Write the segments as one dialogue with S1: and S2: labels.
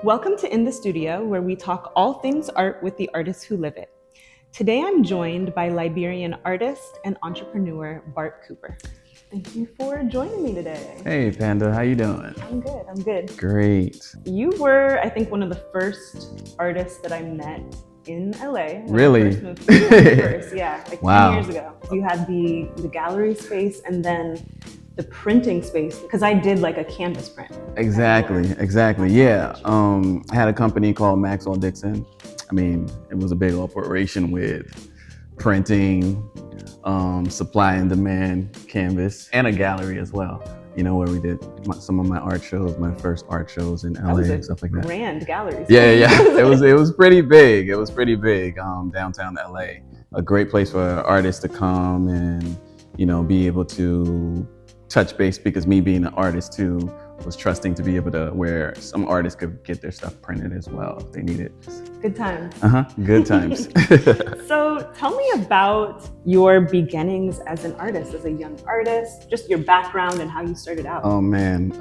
S1: Welcome to In the Studio, where we talk all things art with the artists who live it. Today I'm joined by Liberian artist and entrepreneur Bart Cooper. Thank you for joining me today.
S2: Hey Panda, how you doing?
S1: I'm good.
S2: Great.
S1: You were, I think, one of the first artists that I met in LA.
S2: Really?
S1: I first moved to first, yeah, like
S2: Wow.
S1: 10 years ago. You had the gallery space and then the printing space, because I did like a canvas print.
S2: Exactly. Yeah. I had a company called Maxwell Dixon. I mean, it was a big operation with printing, supply and demand, canvas, and a gallery as well. You know, where we did some of my art shows, my first art shows in LA and stuff like that.
S1: Grand gallery.
S2: Yeah. It was pretty big. Downtown LA. A great place for artists to come and, you know, be able to touch base, because me being an artist too was trusting to be able to, where some artists could get their stuff printed as well if they need it.
S1: Good times.
S2: Good times.
S1: So tell me about your beginnings as an artist, as a young artist, just your background and how you started out.
S2: Oh man,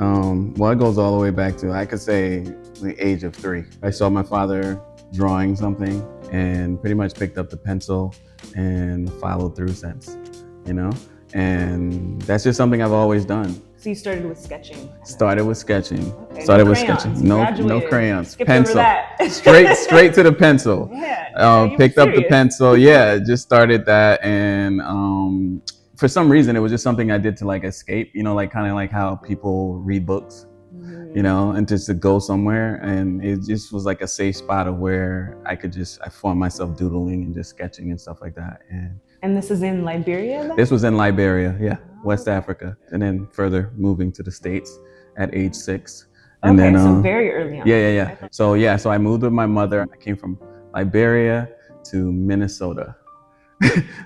S2: well, it goes all the way back to, I could say, the age of 3. I saw my father drawing something and pretty much picked up the pencil and followed through since, you know? And that's just something I've always done.
S1: So you started with sketching?
S2: Started with sketching.
S1: Okay.
S2: Started
S1: No
S2: with
S1: crayons.
S2: sketching. No crayons.
S1: Skipped
S2: Pencil.
S1: over that.
S2: straight to the pencil.
S1: Yeah.
S2: Picked up the pencil. Yeah, just started that, and for some reason it was just something I did to like escape. You know, like kind of like how people read books. You know, and just to go somewhere, and it just was like a safe spot of where I found myself doodling and just sketching and stuff like that.
S1: And this is in Liberia then?
S2: This was in Liberia, yeah, West Africa, and then further moving to the States at age 6. And
S1: okay,
S2: then,
S1: so very early on.
S2: Yeah. So I moved with my mother. I came from Liberia to Minnesota.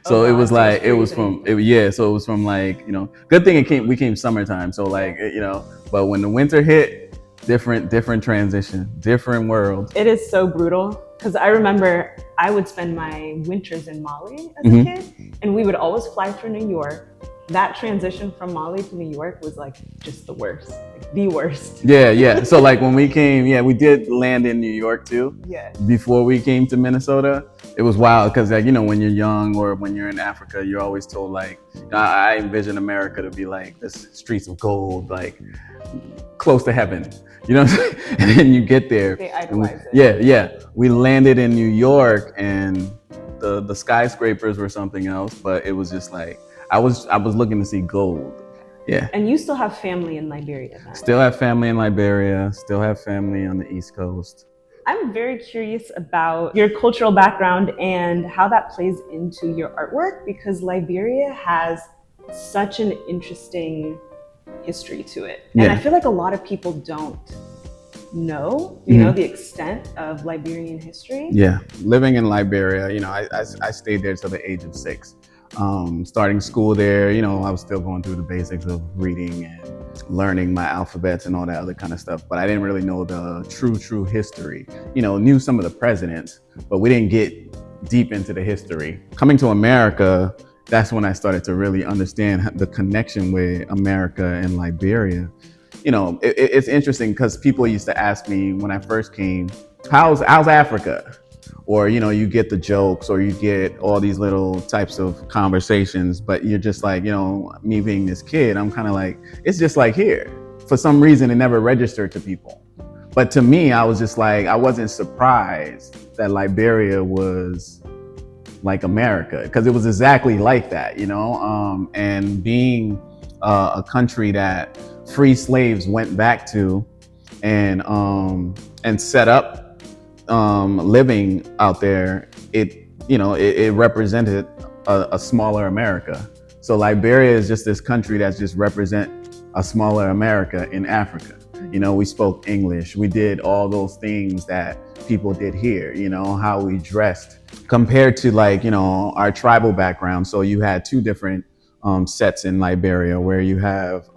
S2: So it was like, it was from like, you know, good thing we came summertime. So like, you know, but when the winter hit, different transition, different world.
S1: It is so brutal, because I remember I would spend my winters in Mali as a kid, and we would always fly through New York. That transition from Mali to New York was like just the worst, like the worst.
S2: Yeah. So like when we came, we did land in New York too.
S1: Yeah.
S2: Before we came to Minnesota, it was wild, because like, you know, when you're young or when you're in Africa, you're always told like, I envision America to be like this streets of gold, like close to heaven. You know what I'm saying? And then you get there.
S1: They idolize it.
S2: Yeah. We landed in New York, and the skyscrapers were something else, but it was just like, I was looking to see gold. Yeah.
S1: And you still have family in Liberia then?
S2: Still have family in Liberia, still have family on the East Coast.
S1: I'm very curious about your cultural background and how that plays into your artwork, because Liberia has such an interesting history to it. And I feel like a lot of people don't know, you know, the extent of Liberian history.
S2: Yeah. Living in Liberia, you know, I stayed there till the age of 6. Starting school there, you know, I was still going through the basics of reading and learning my alphabets and all that other kind of stuff, but I didn't really know the true history. You know, knew some of the presidents, but we didn't get deep into the history. Coming to America, that's when I started to really understand the connection with America and Liberia. You know, it's interesting, because people used to ask me when I first came, how's Africa? Or, you know, you get the jokes, or you get all these little types of conversations, but you're just like, you know, me being this kid, I'm kind of like, it's just like here. For some reason, it never registered to people. But to me, I was just like, I wasn't surprised that Liberia was like America, because it was exactly like that, you know? And being a country that free slaves went back to and set up living out there, it represented a smaller America. So Liberia is just this country that's just represent a smaller America in Africa. You know, we spoke English. We did all those things that people did here, you know, how we dressed compared to, like, you know, our tribal background. So you had 2 different sets in Liberia, where you have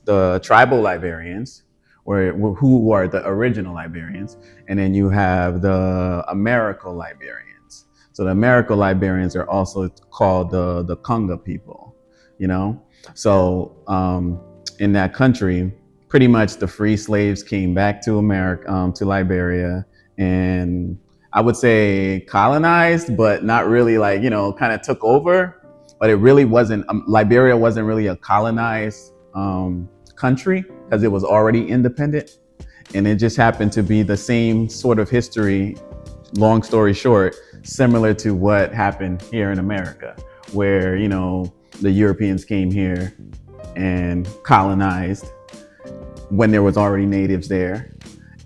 S2: the tribal Liberians, who are the original Liberians, and then you have the American Liberians. So the American Liberians are also called the Conga people, you know? So in that country, pretty much the free slaves came back to America, to Liberia, and I would say colonized, but not really, like, kind of took over. But it really wasn't, Liberia wasn't really a colonized country because it was already independent. And it just happened to be the same sort of history, long story short, similar to what happened here in America, where, the Europeans came here and colonized when there was already natives there.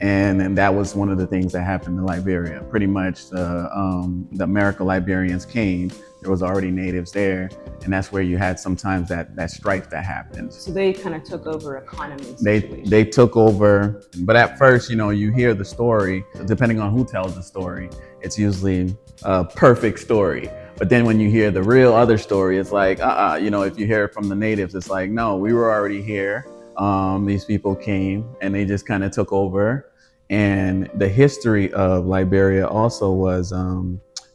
S2: And that was one of the things that happened in Liberia. Pretty much the American Liberians came, there was already natives there. And that's where you had sometimes that strife that happened.
S1: So they kind of took over economy.
S2: They took over, but at first, you hear the story, depending on who tells the story, it's usually a perfect story. But then when you hear the real other story, it's like, if you hear it from the natives, it's like, no, we were already here. These people came and they just kind of took over. And the history of Liberia also was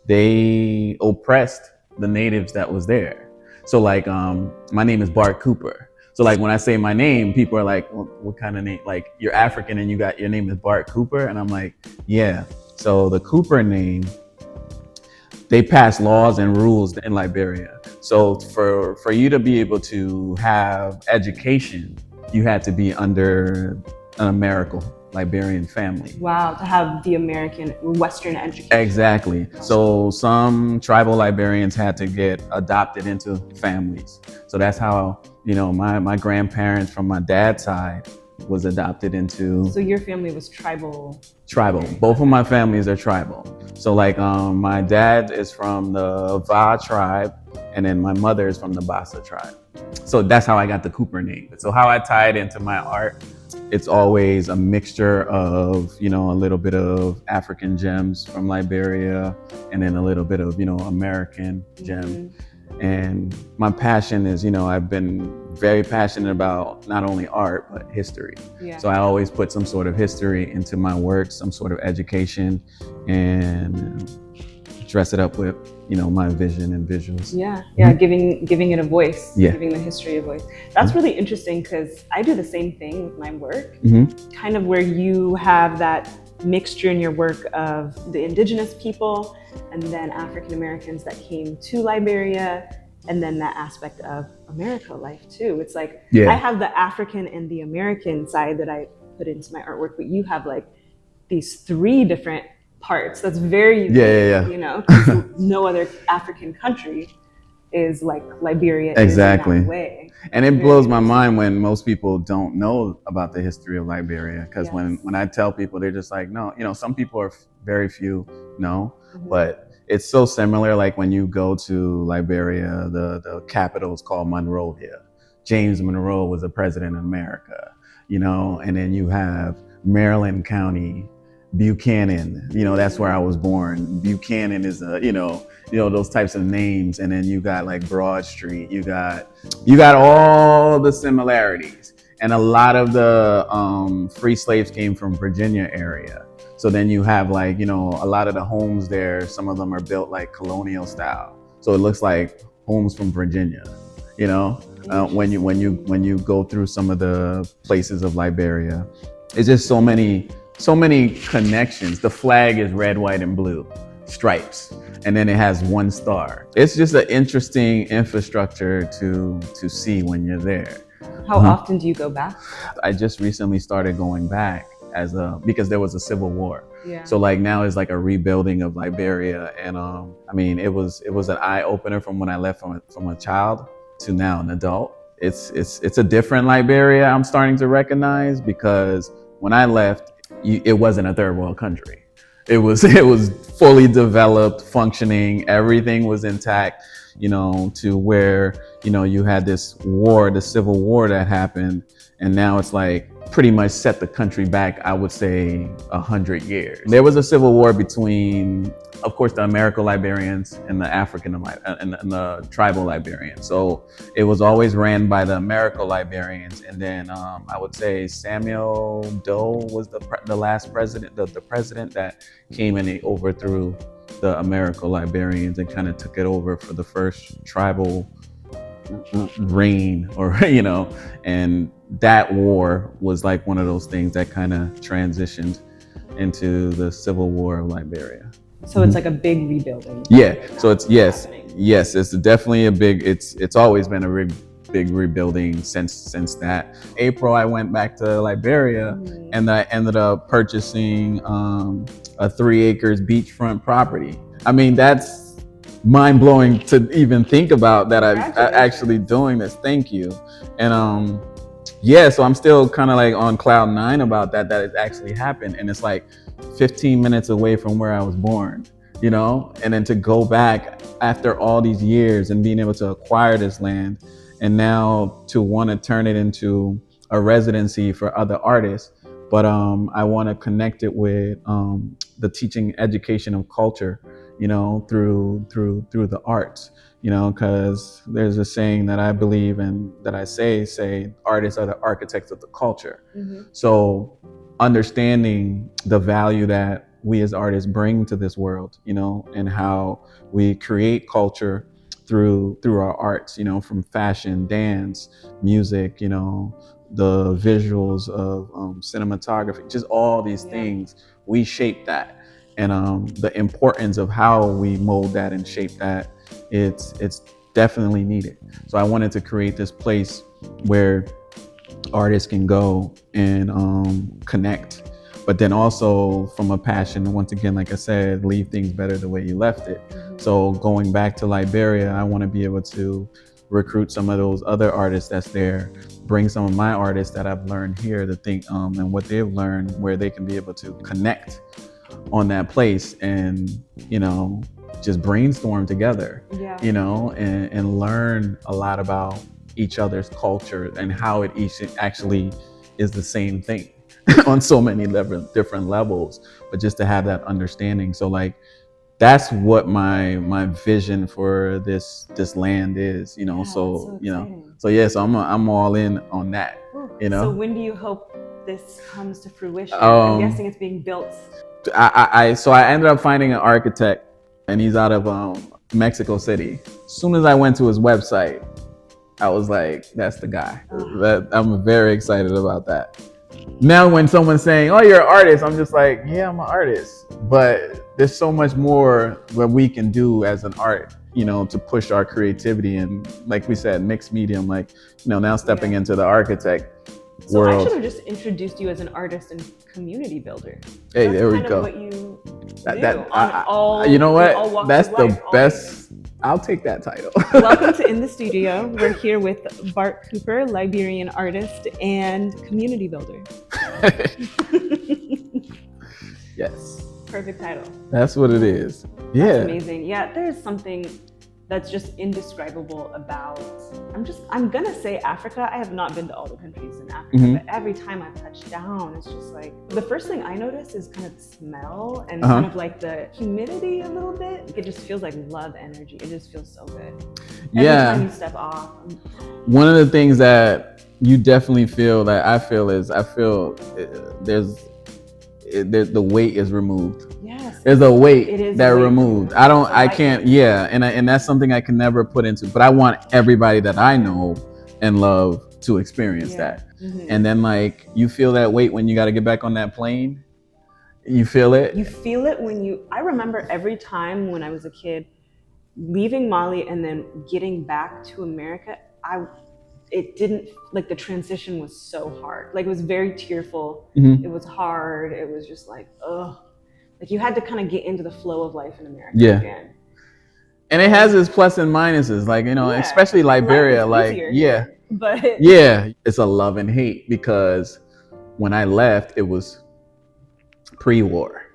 S2: they oppressed the natives that was there. So like, my name is Bart Cooper. So like when I say my name, people are like, well, what kind of name? Like, you're African and your name is Bart Cooper? And I'm like, yeah. So the Cooper name, they passed laws and rules in Liberia. So for you to be able to have education, you had to be under an American Liberian family.
S1: Wow, to have the American Western education.
S2: Exactly. So some tribal Liberians had to get adopted into families. So that's how, my grandparents from my dad's side was adopted into.
S1: So your family was tribal?
S2: Tribal. Both of my families are tribal. So like my dad is from the Va tribe, and then my mother is from the Bassa tribe. So that's how I got the Cooper name. So how I tie it into my art, it's always a mixture of, a little bit of African gems from Liberia, and then a little bit of, American gems. And my passion is, I've been very passionate about not only art, but history.
S1: Yeah.
S2: So I always put some sort of history into my work, some sort of education, and dress it up with, my vision and visuals.
S1: Yeah, giving it a voice, giving the history a voice. That's really interesting because I do the same thing with my work, kind of where you have that mixture in your work of the indigenous people and then African Americans that came to Liberia, and then that aspect of America life too. It's like, I have the African and the American side that I put into my artwork, but you have like these three different parts. That's very unique, 'cause no other African country is like Liberia.
S2: Exactly.
S1: In that way.
S2: And it blows my mind when most people don't know about the history of Liberia, because when I tell people, they're just like, no, some people are very few know, but it's so similar. Like when you go to Liberia, the capital is called Monrovia. James Monroe was the president of America, and then you have Maryland County, Buchanan, that's where I was born. Buchanan is those types of names. And then you got like Broad Street, you got all the similarities. And a lot of the free slaves came from Virginia area. So then you have like, a lot of the homes there, some of them are built like colonial style. So it looks like homes from Virginia, when you go through some of the places of Liberia. It's just so many connections. The flag is red, white, and blue stripes, and then it has one star. It's just an interesting infrastructure to see when you're there.
S1: How often do you go back?
S2: I just recently started going back because there was a civil war.
S1: Yeah.
S2: So like now it's like a rebuilding of Liberia, and it was an eye opener from when I left from a child to now an adult. It's a different Liberia I'm starting to recognize, because when I left, it wasn't a third world country. It was fully developed, functioning. Everything was intact, to where, you had this war, the civil war that happened. And now it's like pretty much set the country back, I would say 100 years. There was a civil war between, of course, the American Liberians and the African and the tribal Liberians. So it was always ran by the American Liberians. And then I would say Samuel Doe was the last president, the president that came and he overthrew the American Liberians and kind of took it over for the first tribal reign, or and that war was like one of those things that kind of transitioned into the civil war of Liberia.
S1: So it's like a big rebuilding.
S2: Yeah. So it's
S1: happening.
S2: yes, it's definitely a big. It's always been a big rebuilding since that. April, I went back to Liberia, and I ended up purchasing a 3 acres beachfront property. I mean, that's mind blowing to even think about that. I'm actually doing this. Thank you. And yeah, so I'm still kind of like on cloud 9 about that it actually happened, and it's like 15 minutes away from where I was born, you know. And then to go back after all these years and being able to acquire this land, and now to want to turn it into a residency for other artists, but I want to connect it with the teaching education of culture, you know, through the arts, you know, because there's a saying that I believe in, that I say artists are the architects of the culture. So understanding the value that we as artists bring to this world, you know, and how we create culture through our arts, you know, from fashion, dance, music, you know, the visuals of cinematography, just all these things, we shape that. And the importance of how we mold that and shape that, it's definitely needed. So I wanted to create this place where artists can go and connect, but then also from a passion, once again, like I said, leave things better the way you left it. So going back to Liberia, I want to be able to recruit some of those other artists that's there, bring some of my artists that I've learned here to think and what they've learned, where they can be able to connect on that place and, you know, just brainstorm together, you know, and learn a lot about each other's culture and how it each actually is the same thing on so many different levels, but just to have that understanding. So like, that's what my vision for this land is, you know. So you know, so yes, I'm all in on that. You know.
S1: So when do you hope this comes to fruition? I'm guessing it's being built.
S2: So I ended up finding an architect, and he's out of Mexico City. As soon as I went to his website, I was like, that's the guy. I'm very excited about that. Now when someone's saying, oh, you're an artist, I'm just like, yeah, I'm an artist. But there's so much more that we can do as an art, you know, to push our creativity. And like we said, mixed medium, like, you know, now stepping into the architect world.
S1: I should have just introduced you as an artist and community builder.
S2: Hey, there we go.
S1: What you do
S2: you know what? That's the best. I'll take that title.
S1: Welcome to In the Studio. We're here with Bart Cooper, Liberian artist and community builder.
S2: Yes.
S1: Perfect title.
S2: That's what it is. Yeah.
S1: That's amazing. Yeah, there's something that's just indescribable about, I'm gonna say Africa. I have not been to all the countries in Africa, but every time I touch down, it's just like, the first thing I notice is kind of the smell and kind of like the humidity a little bit. It just feels like love energy. It just feels so good. Every time you step off.
S2: One of the things that you definitely feel, that I feel the weight is removed.
S1: Yes.
S2: There's a weight that removed. I can't, and that's something I can never put into, but I want everybody that I know and love to experience that. And then like, you feel that weight when you got to get back on that plane. You feel it?
S1: You feel it when I remember every time when I was a kid, leaving Mali and then getting back to America, it didn't, like, the transition was so hard. Like, it was very tearful. It was hard. It was just like, ugh. Like, you had to kind of get into the flow of life in America again.
S2: And it has its plus and minuses, like, you know, especially Liberia, like,
S1: but
S2: it's a love and hate, because when I left, it was pre-war.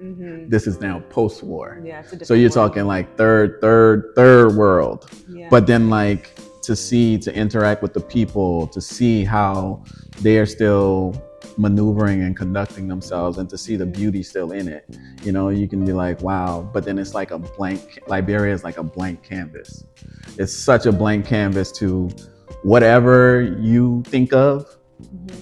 S2: This is now post-war. So you're talking like third world. But then like, to interact with the people, to see how they are still maneuvering and conducting themselves, and to see the beauty still in it, you know, you can be like, wow. But then it's like a blank, Liberia is like a blank canvas. It's such a blank canvas to whatever you think of,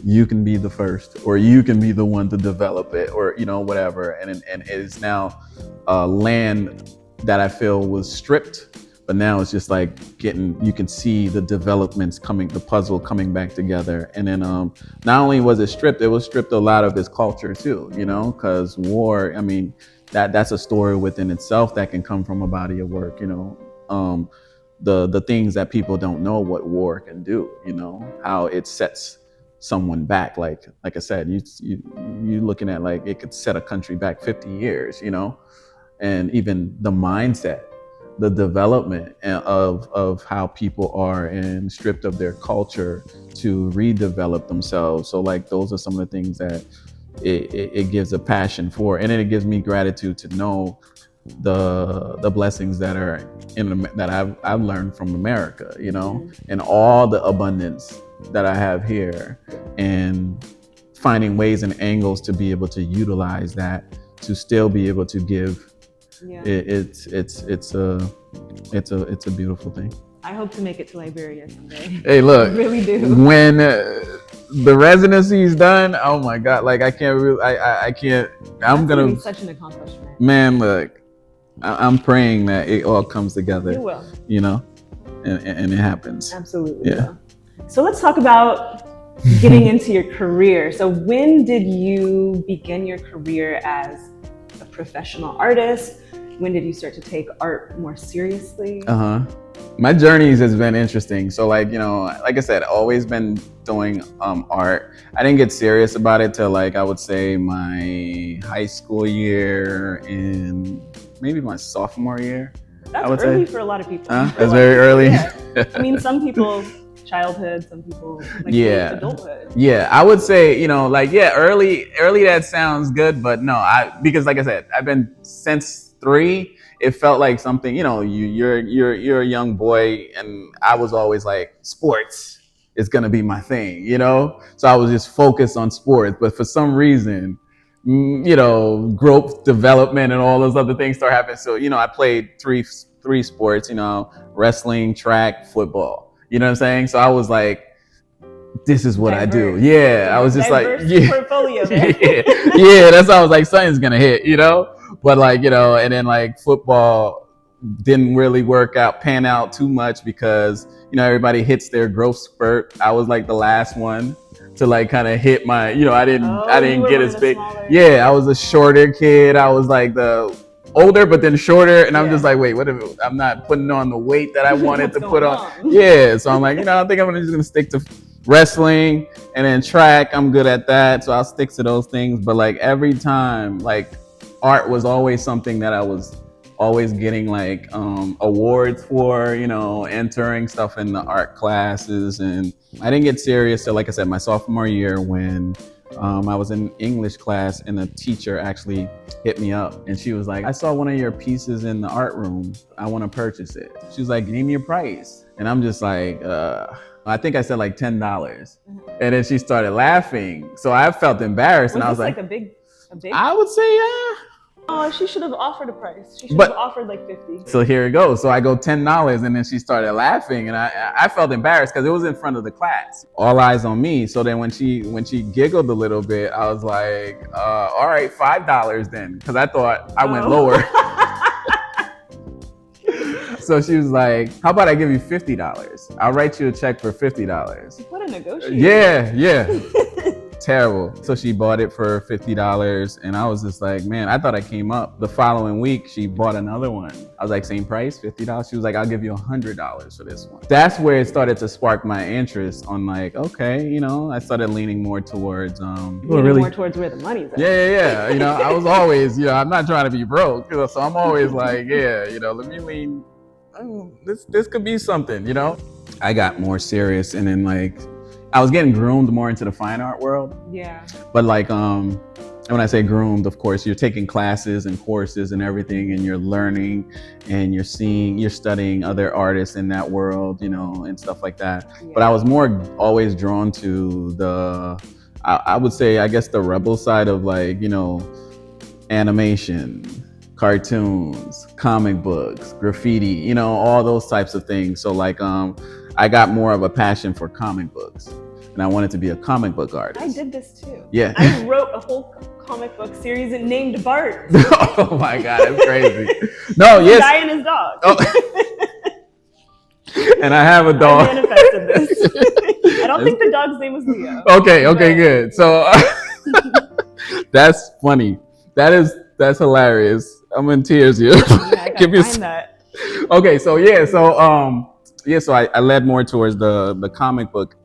S2: you can be the first, or you can be the one to develop it, or, you know, whatever. And it is now a land that I feel was stripped But now it's just like you can see the developments coming, the puzzle coming back together. And then not only was it was stripped a lot of its culture too, you know, because war, I mean, that's a story within itself that can come from a body of work, you know. The things that people don't know what war can do, you know, how it sets someone back. Like I said, you looking at like it could set a country back 50 years, you know, and even the mindset, the development of how people are and stripped of their culture to redevelop themselves. So like those are some of the things that it gives a passion for, and then it gives me gratitude to know the blessings that are that I've learned from America, you know, and all the abundance that I have here, and finding ways and angles to be able to utilize that to still be able to give.
S1: Yeah.
S2: It's a beautiful thing.
S1: I hope to make it to Liberia someday.
S2: Hey, look,
S1: I really do.
S2: When the residency is done, oh my God, like I can't really, I can't. I'm gonna
S1: be such an accomplishment.
S2: Man, look, I'm praying that it all comes together.
S1: It will.
S2: You know, and it happens.
S1: Absolutely. Yeah. So let's talk about getting into your career. So when did you begin your career as a professional artist? When did you start to take art more seriously?
S2: My journeys has been interesting. So like, you know, like I said, always been doing art. I didn't get serious about it till like I would say my high school year and maybe my sophomore year.
S1: That's early for a lot of people.
S2: That's very early.
S1: Yeah. I mean, some people childhood, some people like adulthood.
S2: Yeah, I would say, you know, like early that sounds good, but no, because like I said, I've been since 3. It felt like something, you know, you're a young boy, and I was always like, sports is gonna be my thing, you know. So I was just focused on sports, but for some reason, you know, growth, development, and all those other things start happening. So you know, I played three sports, you know, wrestling, track, football. You know what I'm saying? So I was like, this is what I do. Yeah, I was just like,
S1: portfolio there.
S2: yeah, that's how I was like, something's gonna hit, you know. But like, you know, and then like football didn't really pan out too much because, you know, everybody hits their growth spurt. I was like the last one to like kind of hit my, you know, I didn't get as big. Yeah, I was a shorter kid. I was like the older, but then shorter. And I'm just like, wait, what if I'm not putting on the weight that I wanted to put on? Yeah. So I'm like, you know, I think I'm just going to stick to wrestling, and then track. I'm good at that. So I'll stick to those things. But like every time, like art was always something that I was always getting like awards for, you know, entering stuff in the art classes. And I didn't get serious till, like I said, my sophomore year when I was in English class, and the teacher actually hit me up, and she was like, I saw one of your pieces in the art room. I want to purchase it. She was like, name your price. And I'm just like, I think I said like $10. And then she started laughing. So I felt embarrassed. And I was like,
S1: a big?
S2: I would say, yeah.
S1: Oh, she should have offered a price. She should have offered like 50.
S2: So here it goes. So I go $10, and then she started laughing, and I felt embarrassed because it was in front of the class. All eyes on me. So then when she giggled a little bit, I was like, all right, $5 then, because I thought I went lower. So she was like, how about I give you $50? I'll write you a check for $50.
S1: What a negotiator.
S2: Yeah. Terrible. So she bought it for $50, and I was just like, man, I thought I came up. The following week, she bought another one. I was like, same price, $50. She was like, I'll give you $100 for this one. That's where it started to spark my interest on like, okay, you know, I started leaning more towards
S1: more towards where the money's at.
S2: Yeah. You know, I was always, you know, I'm not trying to be broke, you know, so I'm always like, yeah, you know, let me lean. Oh, this could be something, you know. I got more serious, and then like I was getting groomed more into the fine art world.
S1: Yeah.
S2: But like when I say groomed, of course, you're taking classes and courses and everything, and you're learning, and you're studying other artists in that world, you know, and stuff like that. Yeah. But I was more always drawn to I would say, I guess, the rebel side of like, you know, animation, cartoons, comic books, graffiti, you know, all those types of things. So like I got more of a passion for comic books, and I wanted to be a comic book artist.
S1: I did this too.
S2: Yeah.
S1: I wrote a whole comic book series and named Bart.
S2: Oh my God, that's crazy. No, yes.
S1: The guy and his dog.
S2: Oh. And I have a
S1: I
S2: dog.
S1: manifested this. I don't think the dog's name was Leo.
S2: Okay,
S1: but-
S2: good. So that's funny. That's hilarious. I'm in tears here.
S1: Yeah, I gotta find that.
S2: Okay, so I led more towards the comic book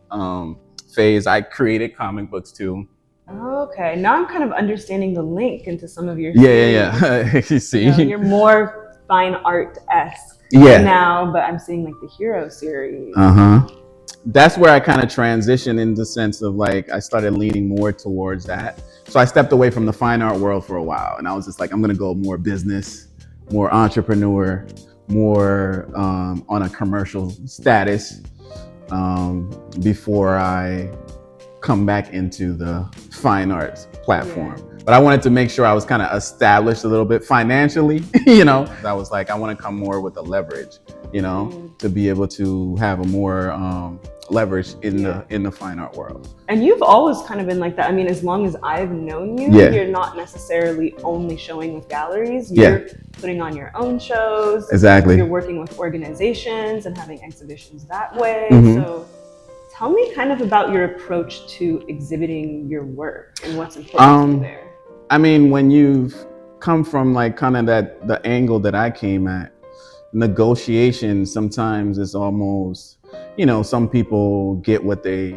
S2: phase. I created comic books too.
S1: Okay, now I'm kind of understanding the link into some of your
S2: Yeah. You see,
S1: you're more fine art-esque
S2: Yeah.
S1: now, but I'm seeing like the Hero series.
S2: That's where I kind of transitioned in the sense of like I started leaning more towards that. So I stepped away from the fine art world for a while, and I was just like, I'm gonna go more business, more entrepreneur, more on a commercial status before I come back into the fine arts platform.
S1: Yeah.
S2: But I wanted to make sure I was kind of established a little bit financially, you know. I was like, I want to come more with the leverage, you know, to be able to have a more leverage in the fine art world.
S1: And you've always kind of been like that. I mean, as long as I've known you, you're not necessarily only showing with galleries. You're putting on your own shows.
S2: Exactly.
S1: You're working with organizations and having exhibitions that way.
S2: Mm-hmm.
S1: So tell me kind of about your approach to exhibiting your work and what's important to you there.
S2: I mean, when you've come from like kind of the angle that I came at, negotiation sometimes is almost, you know, some people get what they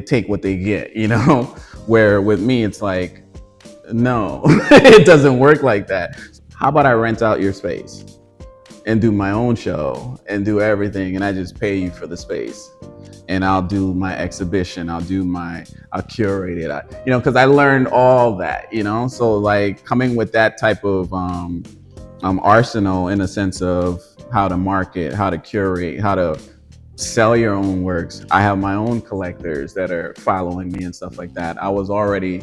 S2: take what they get, you know, where with me it's like, no, it doesn't work like that. How about I rent out your space and do my own show and do everything, and I just pay you for the space, and I'll do my exhibition, I'll curate it, you know, because I learned all that, you know. So like coming with that type of arsenal in a sense of how to market, how to curate, how to sell your own works. I have my own collectors that are following me and stuff like that. I was already,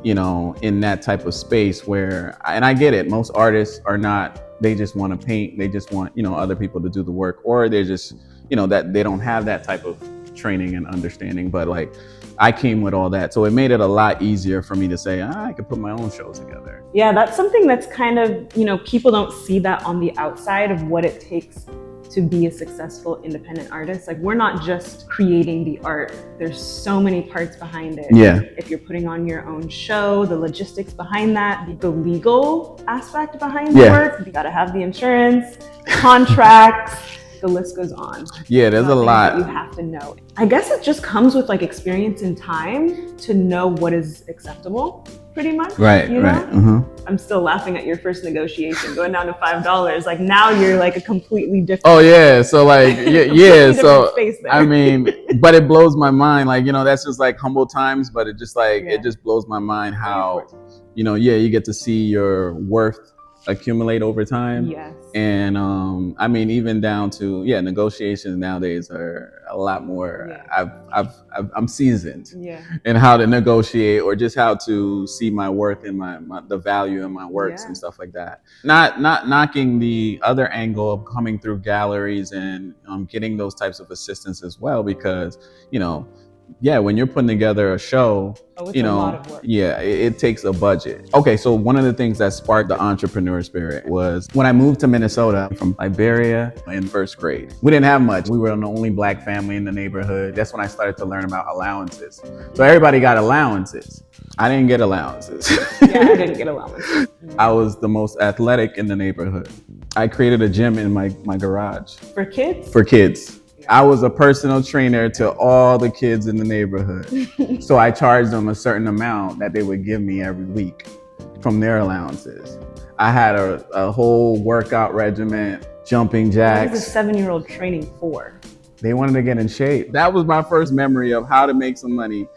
S2: you know, in that type of space where, and I get it, most artists are not, they just want to paint, they just want, you know, other people to do the work, or they're just, you know, that they don't have that type of training and understanding. But like I came with all that, so it made it a lot easier for me to say, I could put my own shows together.
S1: Yeah, that's something that's kind of, you know, people don't see that on the outside of what it takes to be a successful independent artist. Like, we're not just creating the art. There's so many parts behind it.
S2: Yeah.
S1: If you're putting on your own show, the logistics behind that, the legal aspect behind the work, you gotta have the insurance, contracts, the list goes on.
S2: Yeah, there's a lot.
S1: You have to know. I guess it just comes with like experience and time to know what is acceptable, pretty much.
S2: Right,
S1: you know?
S2: right. Mm-hmm.
S1: I'm still laughing at your first negotiation going down to $5. Like now you're like a completely different.
S2: Oh yeah, so like yeah, so
S1: space there.
S2: I mean, but it blows my mind. Like, you know, that's just like humble times, but it just like it just blows my mind how, you know, you get to see your worth accumulate over time.
S1: Yes.
S2: And I mean, even down to negotiations nowadays are a lot more. I'm seasoned in how to negotiate, or just how to see my worth and the value in my works and stuff like that. Not knocking the other angle of coming through galleries and getting those types of assistance as well, because, you know, when you're putting together a show, you know, a lot of work. It takes a budget. Okay, so one of the things that sparked the entrepreneur spirit was when I moved to Minnesota from Liberia in first grade. We didn't have much. We were the only Black family in the neighborhood. That's when I started to learn about allowances. So everybody got allowances. I didn't get allowances.
S1: I didn't get allowances.
S2: I was the most athletic in the neighborhood. I created a gym in my garage.
S1: For kids?
S2: For kids. I was a personal trainer to all the kids in the neighborhood. So I charged them a certain amount that they would give me every week from their allowances. I had a whole workout regimen, jumping jacks.
S1: What was a 7-year-old training for?
S2: They wanted to get in shape. That was my first memory of how to make some money.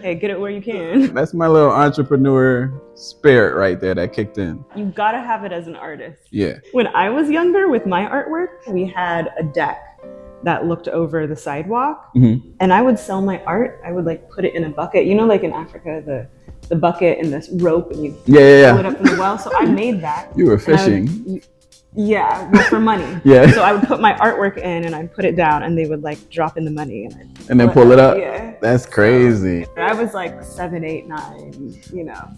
S1: Hey, get it where you can.
S2: That's my little entrepreneur spirit right there that kicked in.
S1: You gotta have it as an artist.
S2: Yeah.
S1: When I was younger with my artwork, we had a deck that looked over the sidewalk, and I would sell my art. I would like put it in a bucket, you know, like in Africa, the bucket and this rope, and you pull it up from the well. So I made that.
S2: You were fishing.
S1: Yeah, well, for money.
S2: Yeah.
S1: So I would put my artwork in and I'd put it down and they would like drop in the money
S2: And then pull it up.
S1: Yeah.
S2: That's crazy.
S1: So I was like 7, 8, 9,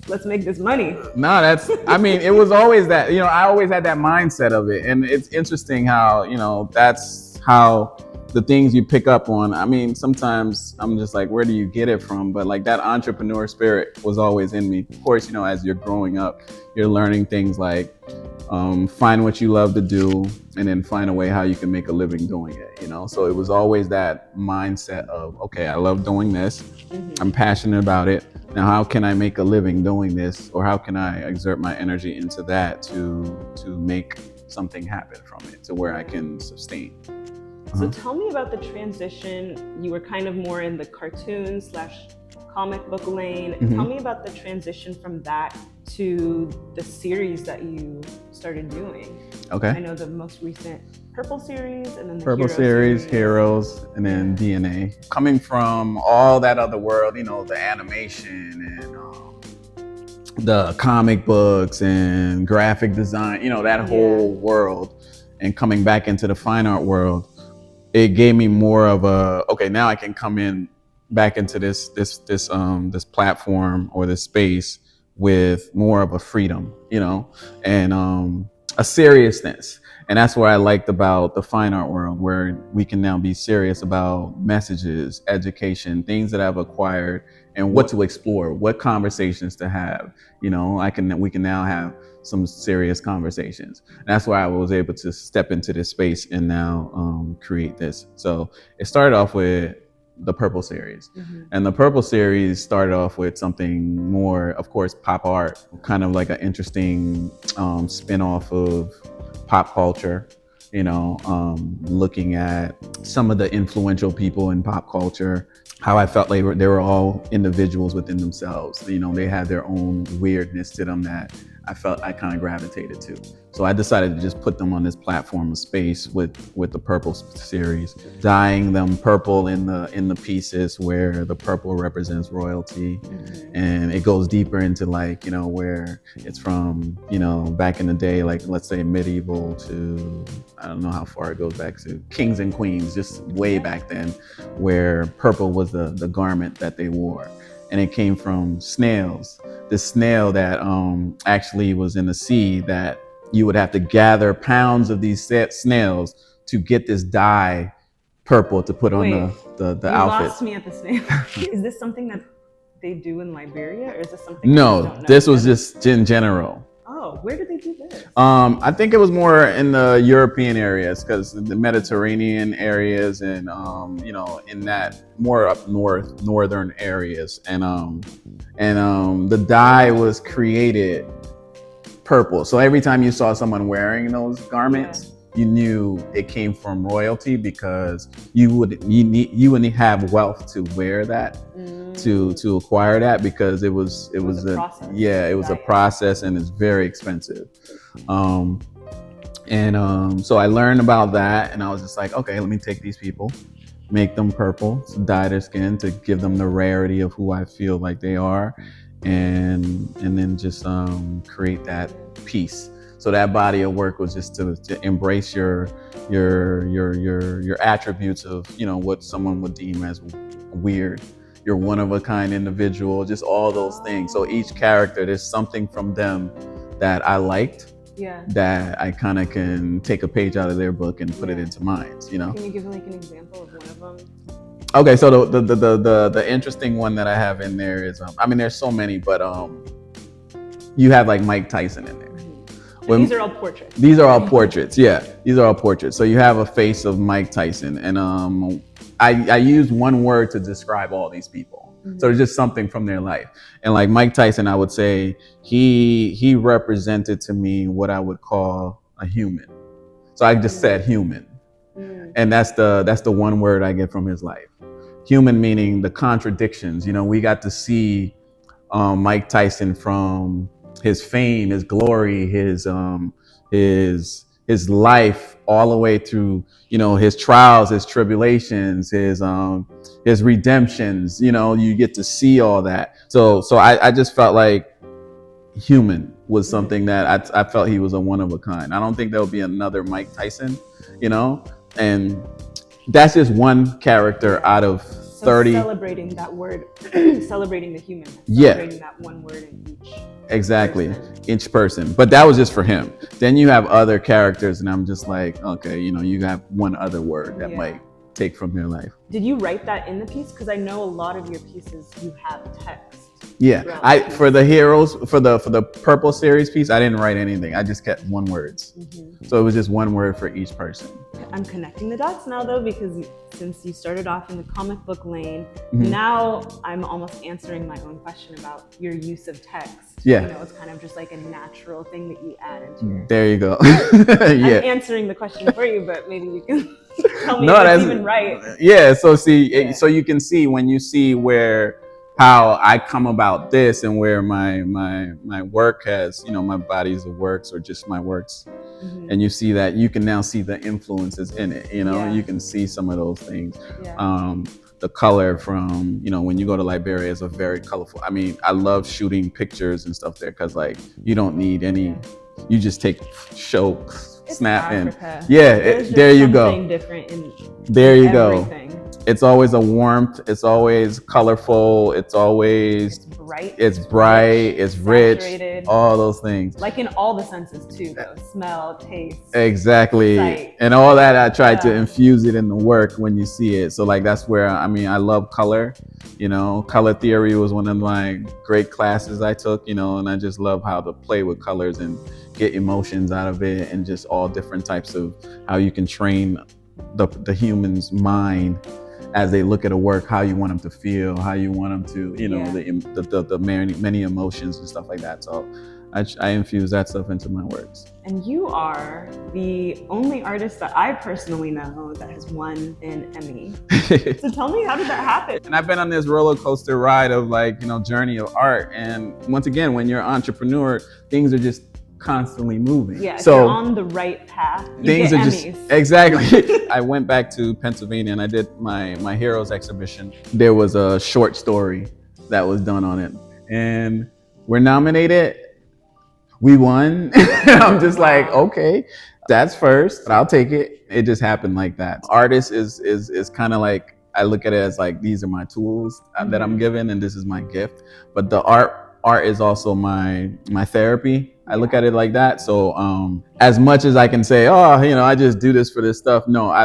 S1: let's make this money.
S2: No, it was always that, I always had that mindset of it. And it's interesting how, that's how the things you pick up on. I mean, sometimes I'm just like, where do you get it from? But like that entrepreneur spirit was always in me. Of course, as you're growing up, you're learning things like find what you love to do and then find a way how you can make a living doing it, So it was always that mindset of, okay, I love doing this. I'm passionate about it. Now, how can I make a living doing this? Or how can I exert my energy into that to make something happen from it to where I can sustain?
S1: So tell me about the transition. You were kind of more in the cartoon/comic book lane. Tell me about the transition from that to the series that you started doing.
S2: Okay.
S1: I know the most recent Purple series and then the
S2: Purple
S1: Hero
S2: series, Heroes, and then DNA. Coming from all that other world, the animation and the comic books and graphic design, that whole world, and coming back into the fine art world, it gave me more of a, okay, now I can come in back into this platform or this space with more of a freedom, and a seriousness. And that's what I liked about the fine art world, where we can now be serious about messages, education, things that I've acquired, and what to explore, what conversations to have. We can now have some serious conversations. And that's why I was able to step into this space and now create this. So it started off with the Purple series. And the Purple series started off with something more, of course, pop art, kind of like an interesting spin-off of pop culture, looking at some of the influential people in pop culture, how I felt they were all individuals within themselves. They had their own weirdness to them that I felt I kind of gravitated to. So I decided to just put them on this platform of space with the Purple series, dyeing them purple in the pieces where the purple represents royalty. And it goes deeper into where it's from, back in the day, like let's say medieval to, I don't know how far it goes back to kings and queens, just way back then, where purple was the garment that they wore. And it came from snails. This snail that actually was in the sea, that you would have to gather pounds of these snails to get this dye purple to put on the outfit.
S1: You lost me at the snail. Is this something that they do in Liberia, or is this something?
S2: No, this was just in general.
S1: Oh, where do they do this?
S2: I think it was more in the European areas, because the Mediterranean areas and in that more up northern areas, and the dye was created purple. So every time you saw someone wearing those garments, you knew it came from royalty, because you wouldn't have wealth to wear that, to acquire that, because it was a process. Yeah, it was a process, and it's very expensive. So I learned about that, and I was just like, okay, let me take these people, make them purple, dye their skin to give them the rarity of who I feel like they are, and then just create that piece. So that body of work was just to embrace your attributes of, what someone would deem as weird. You're one of a kind individual, just all those things. So each character, there's something from them that I liked, that I kind of can take a page out of their book and put it into mine. Can
S1: you give like an example of one of them?
S2: Okay, so the interesting one that I have in there is, there's so many, but you have like Mike Tyson in there.
S1: These are all portraits.
S2: These are all portraits. Yeah, these are all portraits. So you have a face of Mike Tyson, and I use one word to describe all these people. So it's just something from their life. And like Mike Tyson, I would say he represented to me what I would call a human. So I just said human, and that's the one word I get from his life. Human meaning the contradictions. We got to see Mike Tyson from his fame, his glory, his life, all the way through, his trials, his tribulations, his redemptions. You get to see all that. So I just felt like human, was something that I felt he was a one of a kind. I don't think there'll be another Mike Tyson, you know, and that's just one character out of 30.
S1: Celebrating that word, celebrating the human,
S2: Yeah,
S1: celebrating that one word in each.
S2: exactly,
S1: person.
S2: each person. But that was just for him. Then you have other characters, and I'm just like, okay, you know, you have one other word that might take from your life.
S1: Did you write that in the piece? Because I know a lot of your pieces you have text.
S2: Yeah, for the heroes, for the purple series piece, I didn't write anything. I just kept one words. So it was just one word for each person.
S1: I'm connecting the dots now though, because since you started off in the comic book lane, now I'm almost answering my own question about your use of text.
S2: Yeah.
S1: You know, it's kind of just like a natural thing that you add into your...
S2: There you go.
S1: I'm answering the question for you, but maybe you can tell me if it's even right.
S2: Yeah, so see, so you can see when you see how I come about this and where my work has, you know, my bodies of works or just my works. And you see that, you can now see the influences in it, you know, you can see some of those things. The color from, you know, when you go to Liberia is a very colorful, I mean, I love shooting pictures and stuff there because like, you don't need any, you just take snap in. There you go. There you go. It's always a warmth. It's always colorful. It's always bright. It's rich. Saturated. All those things.
S1: Like in all the senses too, though. Smell, taste.
S2: Exactly. Sight. And all that, I tried to infuse it in the work when you see it. So like that's where, I mean, I love color. You know, color theory was one of my great classes I took, you know, and I just love how to play with colors and get emotions out of it and just all different types of how you can train the human's mind as they look at a work, how you want them to feel, how you want them to, you know, the many emotions and stuff like that. So I infuse that stuff into my works.
S1: And you are the only artist that I personally know that has won an Emmy. So tell me, how did that happen?
S2: And I've been on this roller coaster ride of like, you know, journey of art. And once again, when you're an entrepreneur, things are just constantly moving.
S1: Yeah, so if you're on the right path, you
S2: things
S1: get
S2: are
S1: Emmys.
S2: just exactly. I went back to Pennsylvania and I did my Heroes exhibition. There was a short story that was done on it, and we're nominated. We won. I'm just like, okay, that's first, but I'll take it. It just happened like that. Artist is kind of like, I look at it as like, these are my tools that I'm given, and this is my gift. But the art is also my therapy. I look at it like that. So as much as I can say, oh, you know, I just do this for this stuff. No, I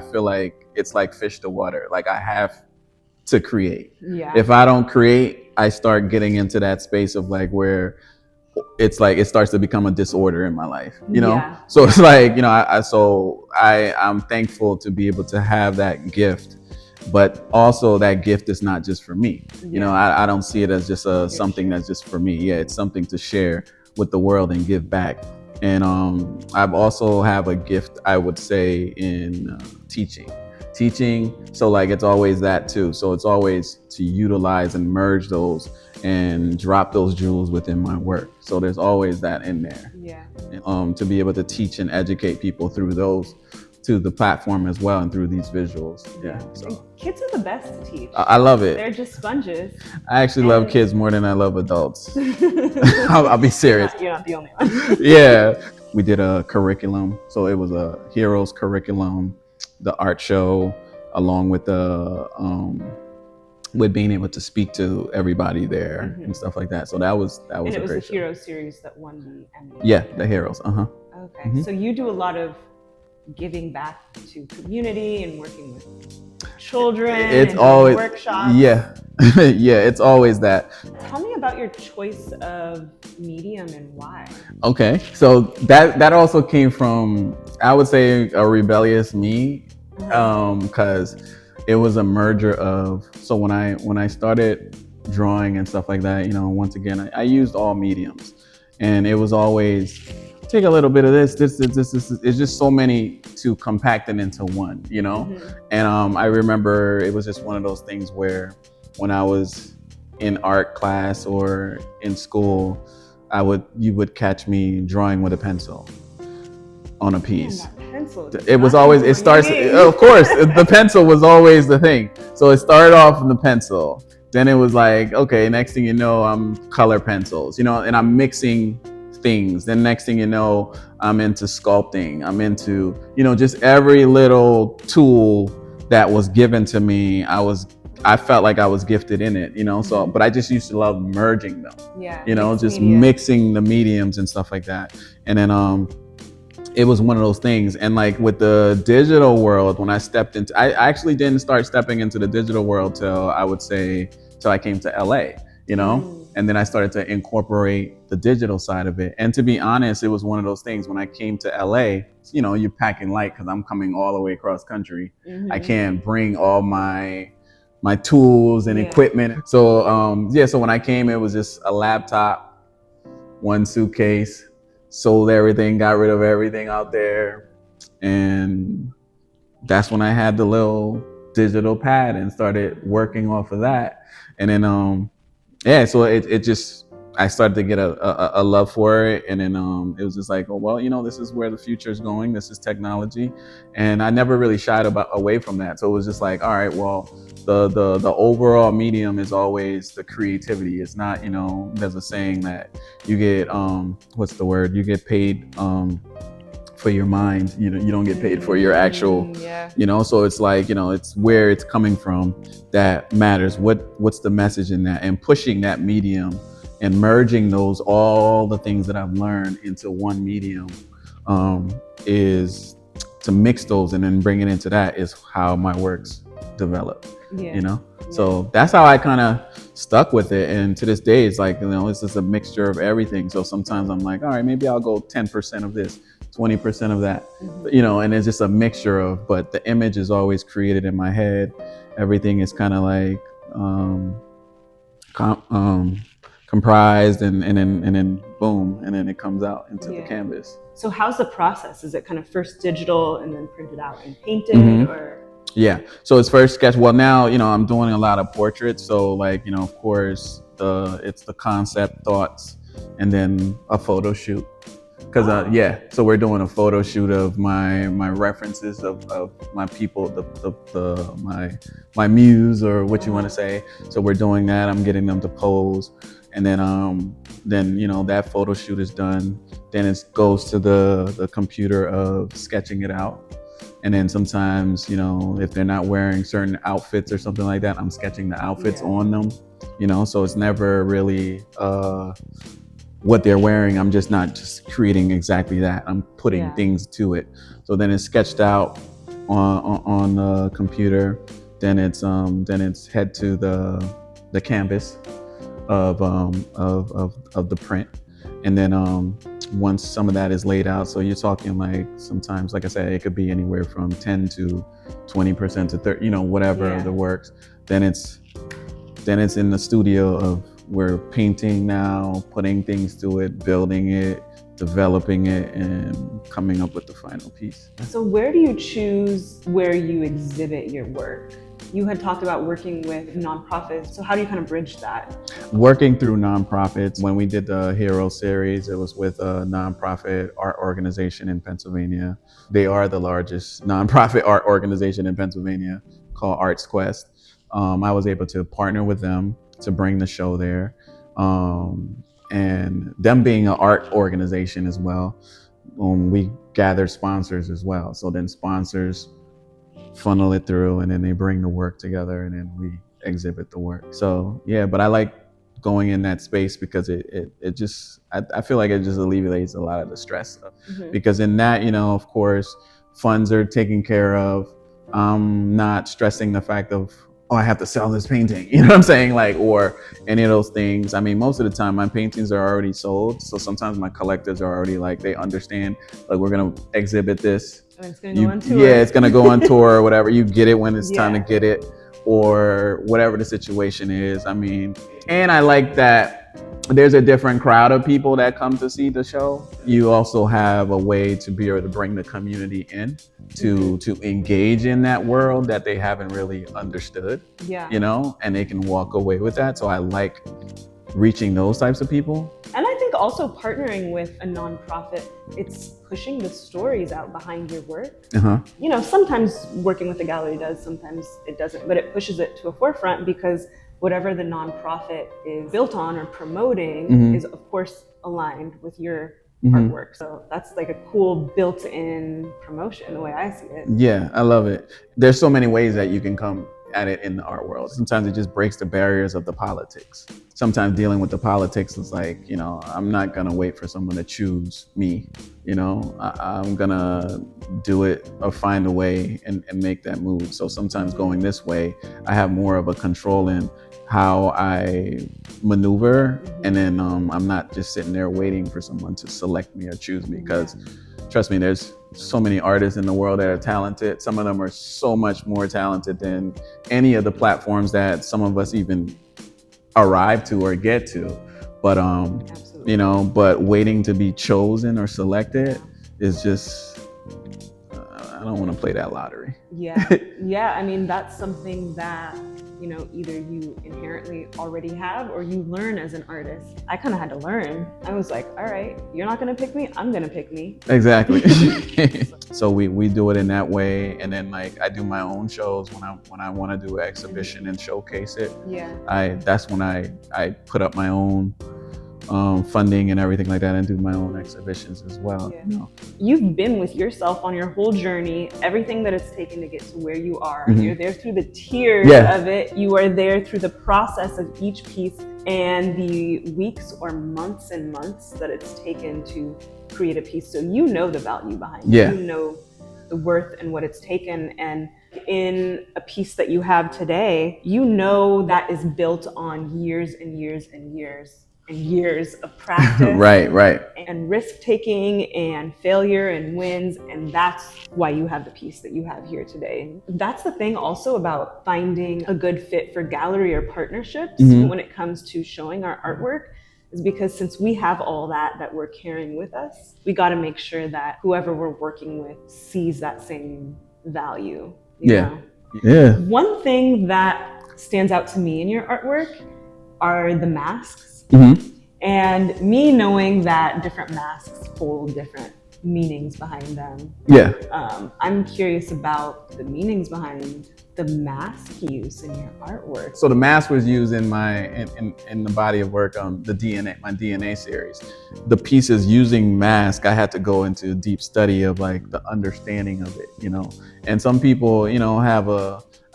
S2: feel like it's like fish to water. Like I have to create. If I don't create, I start getting into that space of like where it's like it starts to become a disorder in my life, you know? So it's like, you know, I'm thankful to be able to have that gift. But also that gift is not just for me. You know, I don't see it as just something that's just for me. Yeah, it's something to share with the world and give back. And I also have a gift, I would say, in teaching. So like it's always that too. So it's always to utilize and merge those and drop those jewels within my work. So there's always that in there. To be able to teach and educate people through those, to the platform as well, and through these visuals. So
S1: kids are the best to teach.
S2: I love it.
S1: They're just sponges.
S2: I actually love kids more than I love adults. I'll be serious.
S1: You're not the only one.
S2: We did a curriculum. So it was a Heroes curriculum, the art show, along with with being able to speak to everybody there and stuff like that. So that was a great show. And
S1: it was the Heroes series that won the Emmy.
S2: Yeah, the Heroes.
S1: Okay, so you do a lot of giving back to community and working with children.
S2: It's always workshops. It's always that.
S1: Tell me about your choice of medium and why.
S2: Okay, so that also came from, I would say, a rebellious me, because it was a merger of, so when I started drawing and stuff like that, you know, once again, I used all mediums, and it was always take a little bit of this. It's just so many to compact it into one, you know? And I remember it was just one of those things where when I was in art class or in school, you would catch me drawing with a pencil on a piece. It was always, of course, the pencil was always the thing. So it started off in the pencil, then it was like, okay, next thing you know, I'm color pencils, you know, and I'm mixing things. Then next thing you know, I'm into sculpting. I'm into, you know, just every little tool that was given to me. I felt like I was gifted in it, you know. So, but I just used to love merging them, you know, just mixing the mediums and stuff like that. And then it was one of those things. And like with the digital world, when I stepped into, I actually didn't start stepping into the digital world till I would say till I came to LA, you know. And then I started to incorporate the digital side of it. And to be honest, it was one of those things when I came to LA, you know, you're packing light because I'm coming all the way across country. I can't bring all my tools and equipment. So so when I came, it was just a laptop, one suitcase, sold everything, got rid of everything out there. And that's when I had the little digital pad and started working off of that. And then so it just, I started to get a love for it. And then it was just like, oh, well, you know, this is where the future is going. This is technology. And I never really shied away from that. So it was just like, all right, well, the overall medium is always the creativity. It's not, you know, there's a saying that you get, what's the word? You get paid for your mind. You know, you don't get paid for your actual, you know, so it's like, you know, it's where it's coming from that matters. What's the message in that, and pushing that medium and merging all the things that I've learned into one medium is to mix those and then bring it into that is how my works develop, you know? So that's how I kind of stuck with it. And to this day, it's like, you know, it's just a mixture of everything. So sometimes I'm like, all right, maybe I'll go 10% of this, 20% of that, you know, and it's just a mixture of, but the image is always created in my head. Everything is kind of like comprised and then boom, and then it comes out into the canvas.
S1: So how's the process? Is it kind of first digital and then printed out and painted, or?
S2: Yeah, so it's first sketch. Well, now, you know, I'm doing a lot of portraits. So like, you know, of course, it's the concept, thoughts, and then a photo shoot. Cause so we're doing a photo shoot of my references of my people, my muse, or what you want to say. So we're doing that. I'm getting them to pose, and then you know, that photo shoot is done. Then it goes to the computer of sketching it out. And then sometimes, you know, if they're not wearing certain outfits or something like that, I'm sketching the outfits on them, you know, so it's never really what they're wearing. I'm just not just creating exactly that. I'm putting things to it. So then it's sketched out on the computer. Then it's head to the canvas of the print. And then once some of that is laid out, so you're talking like sometimes, like I said, it could be anywhere from 10 to 20% to 30, you know, whatever of the works. Then it's in the studio of we're painting now, putting things to it, building it, developing it, and coming up with the final piece.
S1: So where do you choose where you exhibit your work? You had talked about working with nonprofits, so how do you kind of bridge that?
S2: Working through nonprofits. When we did the Hero series, it was with a nonprofit art organization in Pennsylvania. They are the largest nonprofit art organization in Pennsylvania, called Arts Quest. I was able to partner with them to bring the show there. And them being an art organization as well, we gathered sponsors as well. So then sponsors funnel it through, and then they bring the work together, and then we exhibit the work. So yeah, but I like going in that space because it just, I feel like it just alleviates a lot of the stress. Because in that, you know, of course, funds are taken care of. I'm not stressing the fact of, oh, I have to sell this painting, you know what I'm saying? Like, or any of those things. I mean, most of the time my paintings are already sold. So sometimes my collectors are already like, they understand, like, we're gonna exhibit this.
S1: And it's gonna go on tour.
S2: Yeah, it's gonna go on tour or whatever. You get it when it's time to get it, or whatever the situation is. I mean, and I like that there's a different crowd of people that come to see the show. You also have a way to be able to bring the community in to engage in that world that they haven't really understood, you know, and they can walk away with that. So I like reaching those types of people.
S1: And I think also partnering with a nonprofit, it's pushing the stories out behind your work. You know, sometimes working with a gallery does, sometimes it doesn't, but it pushes it to a forefront because whatever the nonprofit is built on or promoting is of course aligned with your artwork. So that's like a cool built-in promotion, the way I see it.
S2: Yeah, I love it. There's so many ways that you can come at it in the art world. Sometimes it just breaks the barriers of the politics. Sometimes dealing with the politics is like, you know, I'm not gonna wait for someone to choose me. You know, I'm gonna do it or find a way and make that move. So sometimes going this way, I have more of a control in how I maneuver, and then I'm not just sitting there waiting for someone to select me or choose me, because trust me, there's so many artists in the world that are talented. Some of them are so much more talented than any of the platforms that some of us even arrive to or get to. But you know, but waiting to be chosen or selected is just, I don't want to play that lottery.
S1: Yeah. Yeah, I mean, that's something that, you know, either you inherently already have or you learn as an artist. I kind of had to learn. I was like, all right, you're not going to pick me, I'm going to pick me.
S2: Exactly. So we do it in that way. And then like I do my own shows when I want to do an exhibition and showcase it.
S1: Yeah.
S2: That's when I put up my own funding and everything like that, and do my own exhibitions as well.
S1: Yeah.
S2: You know?
S1: You've been with yourself on your whole journey, everything that it's taken to get to where you are. You're there through the tears of it. You are there through the process of each piece and the weeks or months and months that it's taken to create a piece. So you know the value behind it. You know the worth and what it's taken. And in a piece that you have today, you know that is built on years and years and years and years of practice.
S2: Right.
S1: And risk-taking and failure and wins, and that's why you have the piece that you have here today. That's the thing also about finding a good fit for gallery or partnerships when it comes to showing our artwork, is because since we have all that we're carrying with us, we got to make sure that whoever we're working with sees that same value. You know?
S2: Yeah.
S1: One thing that stands out to me in your artwork are the masks. And me knowing that different masks hold different meanings behind them. I'm curious about the meanings behind the mask use in your artwork.
S2: So the mask was used in my in the body of work on the DNA, my DNA series. The pieces using mask, I had to go into deep study of like the understanding of it, you know. And some people, you know,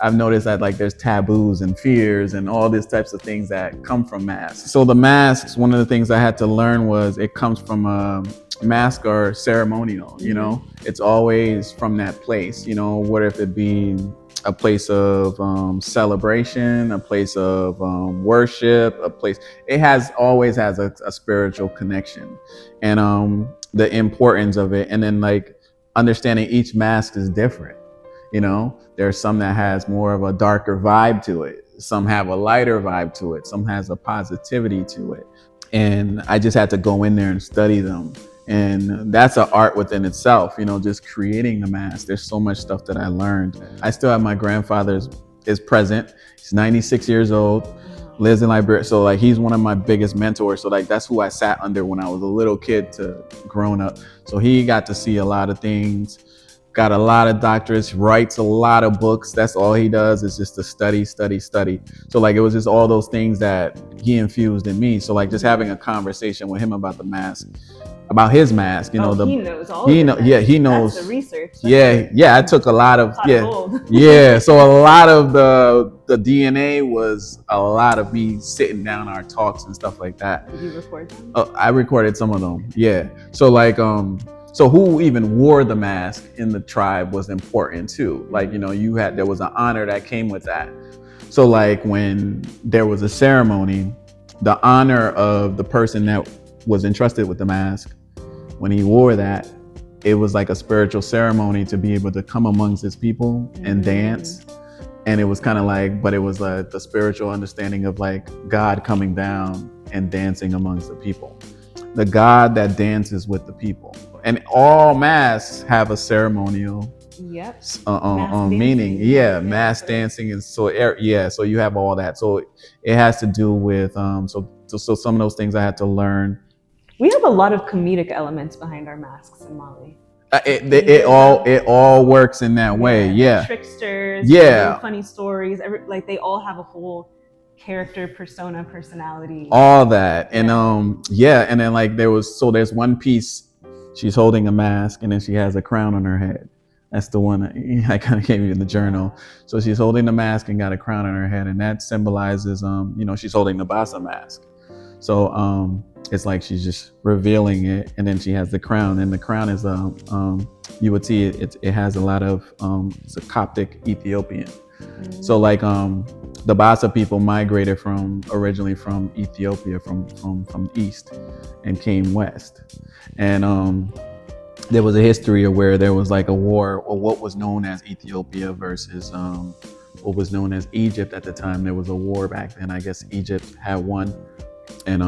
S2: I've noticed that like there's taboos and fears and all these types of things that come from masks. So the masks, one of the things I had to learn was it comes from masks are ceremonial, you know. It's always from that place, you know, what if it be a place of celebration, a place of worship, a place, it always has a spiritual connection, and the importance of it. And then like understanding each mask is different. You know, there's some that has more of a darker vibe to it. Some have a lighter vibe to it. Some has a positivity to it. And I just had to go in there and study them. And that's an art within itself, you know, just creating the mask. There's so much stuff that I learned. I still have my grandfather is present. He's 96 years old, lives in Liberia. So like, he's one of my biggest mentors. So like, that's who I sat under when I was a little kid to grown up. So he got to see a lot of things. Got a lot of doctorates, writes a lot of books. That's all he does is just to study. So like, it was just all those things that he infused in me. So like, just having a conversation with him about the mask, about his mask, you know,
S1: he knows all
S2: he
S1: of
S2: know,
S1: it.
S2: yeah, he knows.
S1: That's the research.
S2: I took a lot of, so a lot of the DNA was a lot of me sitting down our talks and stuff like that.
S1: Did you record them?
S2: I recorded some of them. Yeah. So like, so who even wore the mask in the tribe was important too. Like, you know, there was an honor that came with that. So like when there was a ceremony, the honor of the person that was entrusted with the mask, when he wore that, it was like a spiritual ceremony to be able to come amongst his people and dance. And it was kind of like, but it was the spiritual understanding of like God coming down and dancing amongst the people. The God that dances with the people. And all masks have a ceremonial meaning. Mask dancing. And so, so you have all that. So it has to do with, so some of those things I had to learn.
S1: We have a lot of comedic elements behind our masks in Mali.
S2: It all works in that way.
S1: Tricksters. Funny stories. Like they all have a whole character, persona, personality.
S2: All that. And yeah, and then like there's one piece, she's holding a mask and then she has a crown on her head. That's the one I kind of gave you in the journal. So she's holding the mask and got a crown on her head, and that symbolizes she's holding the Bassa mask. So it's like she's just revealing it, and then she has the crown, and the crown is you would see it has a lot of it's a Coptic Ethiopian. So like the Bassa people migrated originally from Ethiopia, from the east, and came west. And there was a history of where there was like a war, or what was known as Ethiopia versus what was known as Egypt at the time. There was a war back then. I guess Egypt had won, and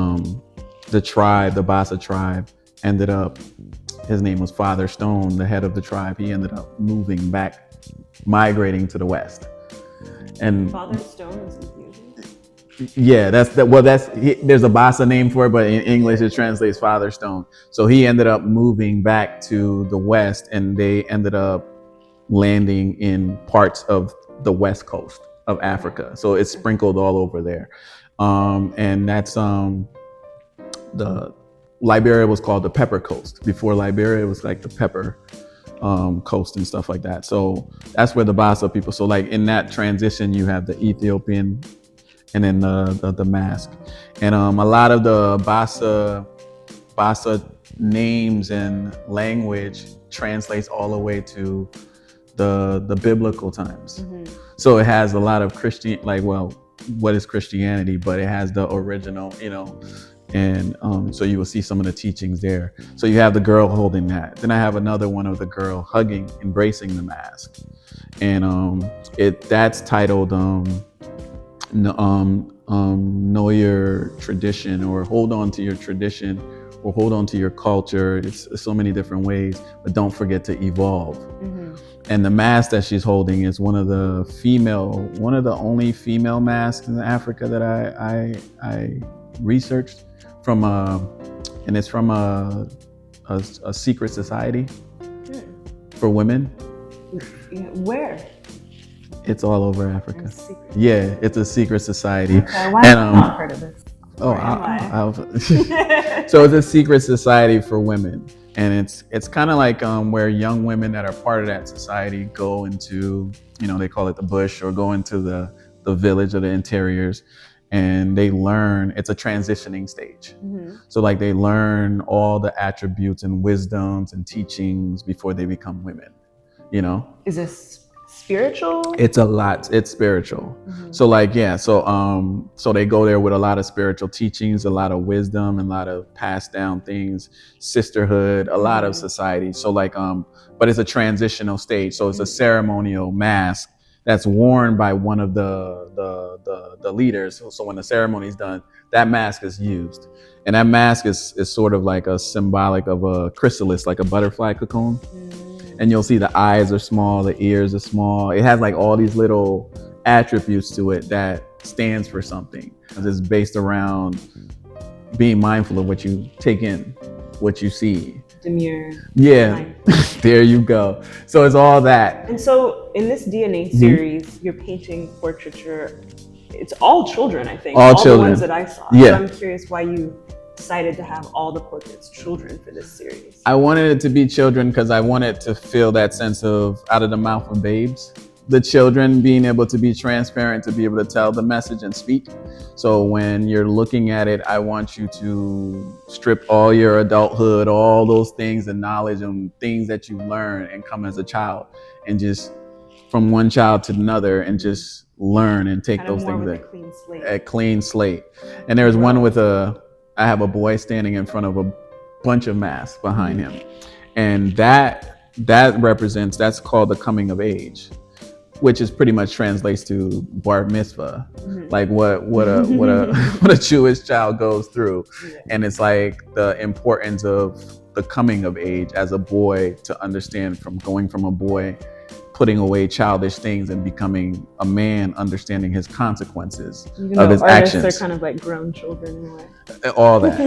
S2: the Bassa tribe ended up, his name was Father Stone, the head of the tribe. He ended up moving back, migrating to the west. And
S1: Father Stone is Ethiopian?
S2: Yeah, there's a Bassa name for it, but in English it translates Father Stone. So he ended up moving back to the west, and they ended up landing in parts of the west coast of Africa. So it's sprinkled all over there. And that's the Liberia was called the Pepper Coast. Before Liberia, it was like the Pepper coast and stuff like that. So that's where the Bassa people. So like in that transition, you have the Ethiopian, and then the mask, and a lot of the Bassa names and language translates all the way to the biblical times. Mm-hmm. So it has a lot of what is Christianity, but it has the original, and so you will see some of the teachings there. So you have the girl holding that. Then I have another one of the girl hugging, embracing the mask, and that's titled know your tradition, or hold on to your tradition, or hold on to your culture. It's so many different ways, but don't forget to evolve. Mm-hmm. And the mask that she's holding is one of the only female masks in Africa that I researched from and it's from a secret society for women.
S1: Where?
S2: It's all over Africa. Yeah, it's a secret society.
S1: Okay, why have I not heard of this?
S2: So it's a secret society for women, and it's kind of like where young women that are part of that society go into, they call it the bush, or go into the village or the interiors, and they learn. It's a transitioning stage. Mm-hmm. So like they learn all the attributes and wisdoms and teachings before they become women.
S1: Is this spiritual?
S2: It's spiritual. Mm-hmm. So like, yeah, so they go there with a lot of spiritual teachings, a lot of wisdom, and a lot of passed down things, sisterhood, a lot of society. So like, but it's a transitional stage. So it's a ceremonial mask that's worn by one of the leaders. So when the ceremony is done, that mask is used. And that mask is sort of like a symbolic of a chrysalis, like a butterfly cocoon. And you'll see the eyes are small, the ears are small. It has like all these little attributes to it that stands for something. It's based around being mindful of what you take in, what you see.
S1: Demure.
S2: Yeah, there you go. So it's all that.
S1: And so in this DNA series, you're painting portraiture. It's all children, I think.
S2: All children.
S1: The ones that I saw.
S2: Yeah.
S1: So I'm curious why you decided to have all the portraits children for this series.
S2: I wanted it to be children because I wanted to feel that sense of out of the mouth of babes. The children being able to be transparent, to be able to tell the message and speak. So when you're looking at it, I want you to strip all your adulthood, all those things and knowledge and things that you learn and come as a child, and just from one child to another, and just learn and take those things. A clean slate. And there's one with I have a boy standing in front of a bunch of masks behind him. And that represents, that's called the coming of age, which is pretty much translates to bar mitzvah, like what a Jewish child goes through. And it's like the importance of the coming of age as a boy, to understand from going from a boy putting away childish things and becoming a man, understanding his consequences
S1: Even
S2: of
S1: though
S2: his
S1: artists
S2: actions.
S1: are kind of like grown children in a way.
S2: All that,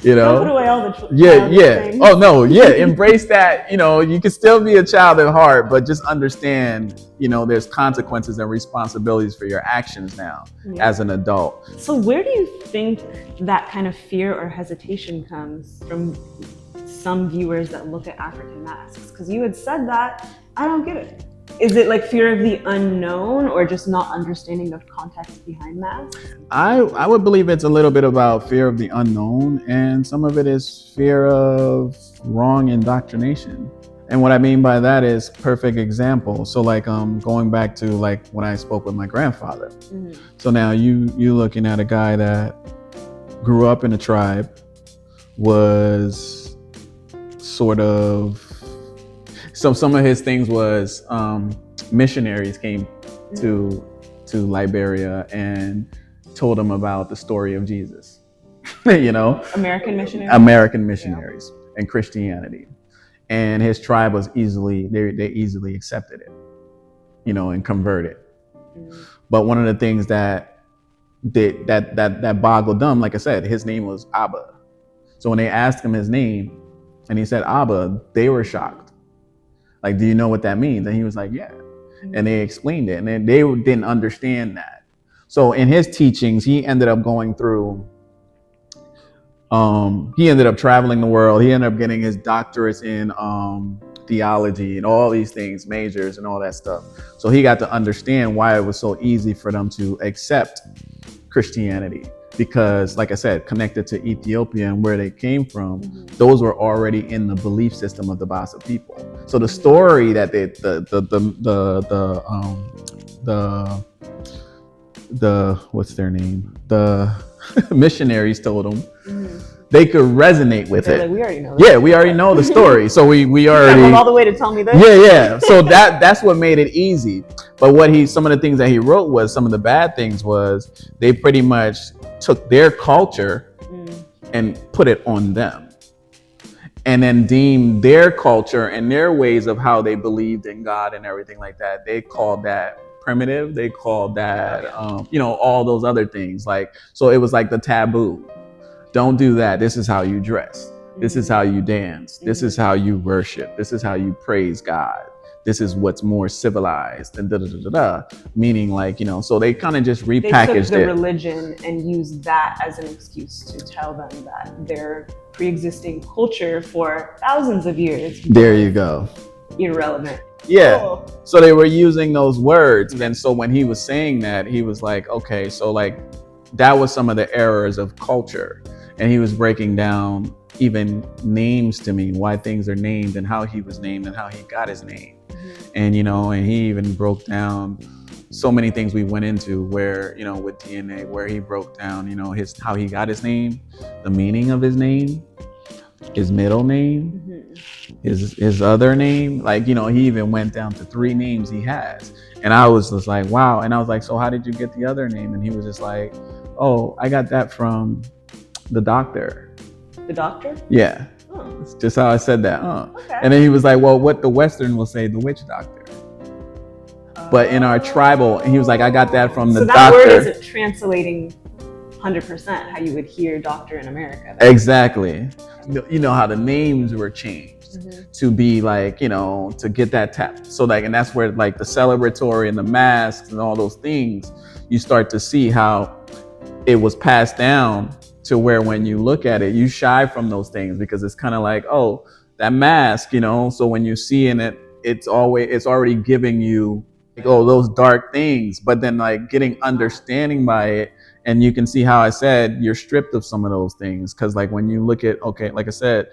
S2: you know.
S1: Don't put away all the
S2: Things.
S1: things.
S2: Oh no, yeah. Embrace that. You know, you can still be a child at heart, but just understand, you know, there's consequences and responsibilities for your actions now as an adult.
S1: So where do you think that kind of fear or hesitation comes from some viewers that look at African masks? Because you had said that. I don't get it. Is it like fear of the unknown or just not understanding of context behind masks?
S2: I would believe it's a little bit about fear of the unknown, and some of it is fear of wrong indoctrination. And what I mean by that is perfect example. So like going back to like when I spoke with my grandfather. Mm-hmm. So now you looking at a guy that grew up in a tribe, was sort of, so some of his things was missionaries came to Liberia and told him about the story of Jesus. You know,
S1: American missionaries
S2: and Christianity, and his tribe was they easily accepted it, you know, and converted. But one of the things that boggled them, like I said, his name was Abba. So when they asked him his name and he said Abba, they were shocked. Like, do you know what that means? And he was like, yeah. And they explained it, and then they didn't understand that. So in his teachings, he ended up going through, he ended up traveling the world. He ended up getting his doctorates in theology and all these things, majors and all that stuff. So he got to understand why it was so easy for them to accept Christianity. Because, like I said, connected to Ethiopia and where they came from, those were already in the belief system of the Bassa people. So the story that the what's their name? The missionaries told them, they could resonate with it.
S1: Like, we already know this.
S2: Yeah, we already know the story. So we already
S1: traveled all the way to tell me this.
S2: Yeah. So that's what made it easy. But some of the things that he wrote was, some of the bad things was, they pretty much took their culture and put it on them, and then deemed their culture and their ways of how they believed in God and everything like that, they called that primitive. They called that you know, all those other things. Like, so it was like the taboo. Don't do that. This is how you dress. This is how you dance. This is how you worship. This is how you praise God. This is what's more civilized, and meaning, like, you know, so they kind of just repackaged
S1: they took the religion and used that as an excuse to tell them that their pre-existing culture for thousands of years.
S2: There you go.
S1: Irrelevant.
S2: Yeah. Oh. So they were using those words. And so when he was saying that, he was like, okay, so like that was some of the errors of culture. And he was breaking down even names to me, why things are named and how he was named and how he got his name. And, you know, and he even broke down so many things we went into where, you know, with DNA, where he broke down, you know, how he got his name, the meaning of his name, his middle name, his other name. Like, you know, he even went down to 3 names he has. And I was just like, wow. And I was like, so how did you get the other name? And he was just like, oh, I got that from the doctor.
S1: The doctor?
S2: Yeah. It's just how I said that. Okay. And then he was like, well, what the Western will say, the witch doctor. But in our tribal, he was like, I got that from the doctor. So that
S1: word isn't translating 100% how you would hear doctor in America.
S2: Exactly. You know how the names were changed to be like, you know, to get that tap. So like, and that's where like the celebratory and the masks and all those things, you start to see how it was passed down to where when you look at it, you shy from those things because it's kind of like, oh, that mask, you know. So when you see in it, it's already giving you like, oh, those dark things, but then like getting understanding by it. And you can see how I said you're stripped of some of those things. Cause like when you look at, okay, like I said,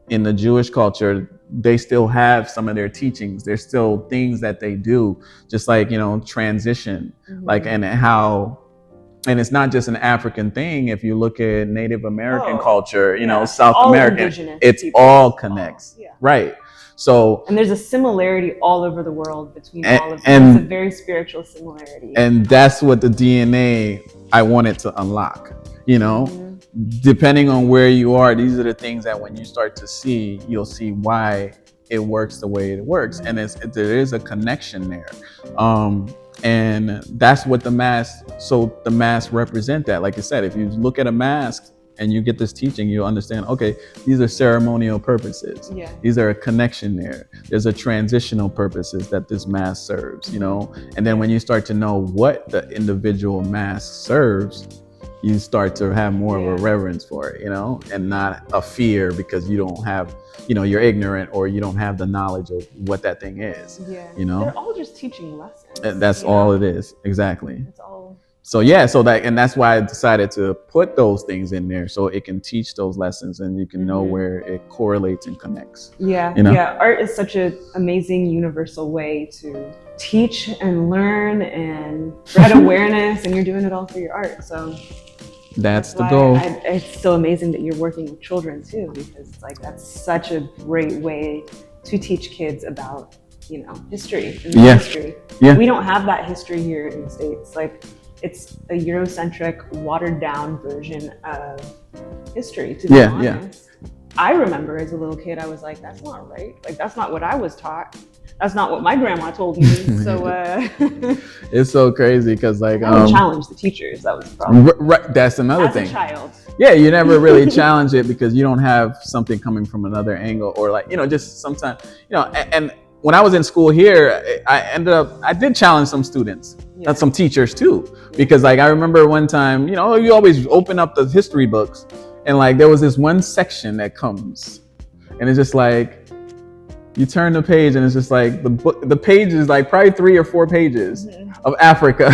S2: in the Jewish culture, they still have some of their teachings. There's still things that they do, just like, you know, transition, like, and how, and it's not just an African thing. If you look at Native American culture, you know, South American, it's all connects, right? So,
S1: and there's a similarity all over the world between all of them. It's a very spiritual similarity.
S2: And that's what the DNA I wanted to unlock, you know, depending on where you are, these are the things that when you start to see, you'll see why it works the way it works, and there is a connection there, and that's what the masks. So the masks represent that. Like I said, if you look at a mask and you get this teaching, you'll understand. Okay, these are ceremonial purposes.
S1: Yeah.
S2: These are a connection there. There's a transitional purposes that this mask serves. You know, and then when you start to know what the individual mask serves, you start to have more of a reverence for it, you know, and not a fear because you don't have, you know, you're ignorant or you don't have the knowledge of what that thing is.
S1: Yeah.
S2: You know,
S1: they're all just teaching lessons.
S2: And that's all it is. Exactly.
S1: It's all.
S2: So yeah, so that, and that's why I decided to put those things in there so it can teach those lessons and you can know where it correlates and connects.
S1: Yeah.
S2: You know?
S1: Yeah. Art is such an amazing universal way to teach and learn and spread awareness, and you're doing it all through your art. So
S2: that's the
S1: why
S2: goal.
S1: It's so amazing that you're working with children too, because it's like that's such a great way to teach kids about, you know, history and history.
S2: Yeah.
S1: We don't have that history here in the States. Like, it's a Eurocentric, watered down version of history, to be honest. I remember as a little kid, I was like, that's not right. Like, that's not what I was taught. That's not what my grandma told me. So
S2: it's so crazy because like
S1: I would challenge the teachers. That was the problem.
S2: Right, that's another
S1: as
S2: thing.
S1: A child.
S2: Yeah, you never really challenge it because you don't have something coming from another angle, or like, you know, just sometimes, you know, and when I was in school here, I did challenge some students, some teachers too, because like I remember one time, you know, you always open up the history books and like there was this one section that comes and it's just like, you turn the page and it's just like the page is like probably 3 or 4 pages of Africa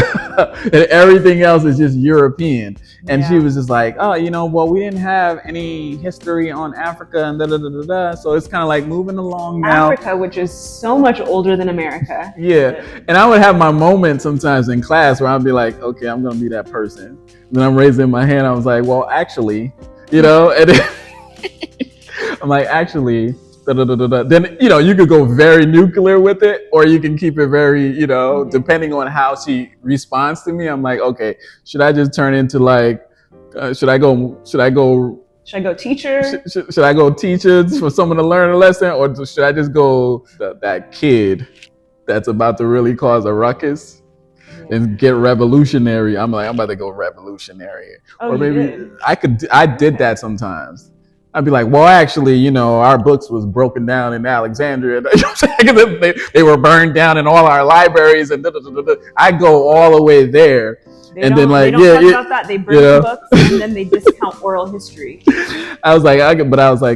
S2: and everything else is just European. And she was just like, oh, you know, well, we didn't have any history on Africa and da da da da da. So it's kind of like moving along now.
S1: Africa, which is so much older than America.
S2: Yeah. And I would have my moment sometimes in class where I'd be like, okay, I'm going to be that person. And then I'm raising my hand. I was like, well, actually, you know, and then I'm like, actually, then, you know, you could go very nuclear with it, or you can keep it very, you know, depending on how she responds to me. I'm like, okay, should I just turn into like, should I go
S1: teacher?
S2: Should I go teacher for someone to learn a lesson, or should I just go that kid that's about to really cause a ruckus and get revolutionary? I'm like, I'm about to go revolutionary.
S1: Oh,
S2: or maybe I did that sometimes. I'd be like, well, actually, you know, our books was broken down in Alexandria. You know what I'm saying? They were burned down in all our libraries, and I go all the way there. They don't
S1: talk about that. They burn the books and then they discount oral history.
S2: I was like,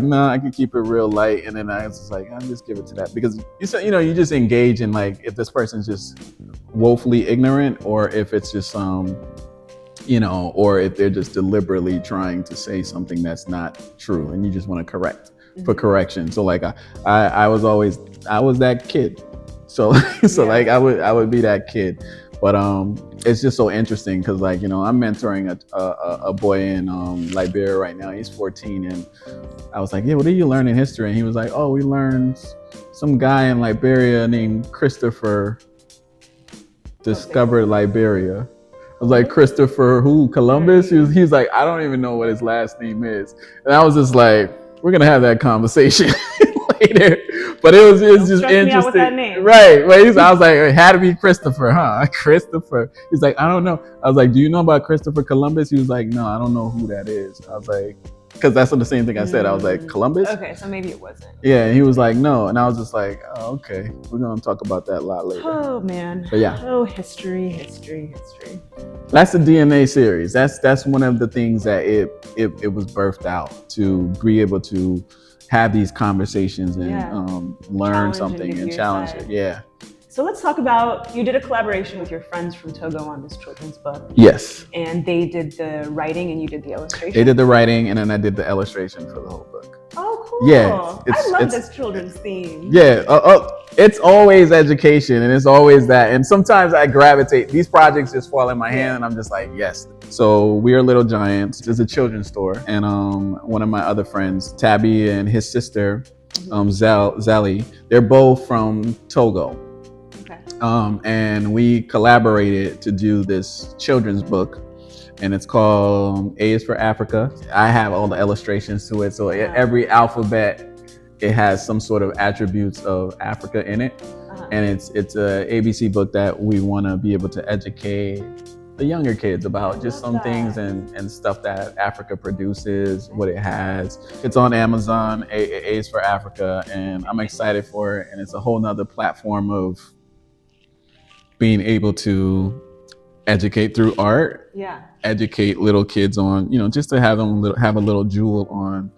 S2: no, I could keep it real light. And then I was just like, I'll just give it to that, because you know, you just engage in like if this person's just woefully ignorant, or if it's just you know, or if they're just deliberately trying to say something that's not true and you just want to correct for correction. So like I was that kid. So like I would be that kid. But it's just so interesting because like, you know, I'm mentoring a boy in Liberia right now. He's 14, and I was like, yeah, what do you learn in history? And he was like, oh, we learned some guy in Liberia named Christopher discovered Liberia. I was like, Christopher who? Columbus? He's like, I don't even know what his last name is. And I was just like, we're gonna have that conversation later. But it was just interesting. Right. But I was like, it had to be Christopher, huh? Christopher. He's like, I don't know. I was like, do you know about Christopher Columbus? He was like, no, I don't know who that is. I was like, because that's the same thing I said. I was like, Columbus?
S1: Okay, so maybe it wasn't.
S2: Yeah, and he was like, no. And I was just like, oh, okay. We're going to talk about that a lot later.
S1: Oh, man.
S2: But yeah.
S1: Oh, history.
S2: That's the DNA series. That's one of the things that it was birthed out, to be able to have these conversations and learn something and challenge it. Yeah.
S1: So let's talk about, you did a collaboration with your friends from Togo on this children's book.
S2: Yes.
S1: And they did the writing and you did the illustration?
S2: They did the writing and then I did the illustration for the whole book.
S1: Oh, cool.
S2: Yeah.
S1: I love this children's theme.
S2: Yeah. It's always education and it's always that. And sometimes I gravitate, these projects just fall in my hand and I'm just like, yes. So We Are Little Giants is a children's store. And one of my other friends, Tabby, and his sister, Zali, they're both from Togo. And we collaborated to do this children's book. and it's called A is for Africa. I have all the illustrations to it, so every alphabet, it has some sort of attributes of Africa in it. And it's a ABC book that we want to be able to educate the younger kids about just some things and stuff that Africa produces, what it has. It's on Amazon, A is for Africa, and I'm excited for it. And it's a whole nother platform of being able to educate through art, educate little kids on, just to have them have a little jewel on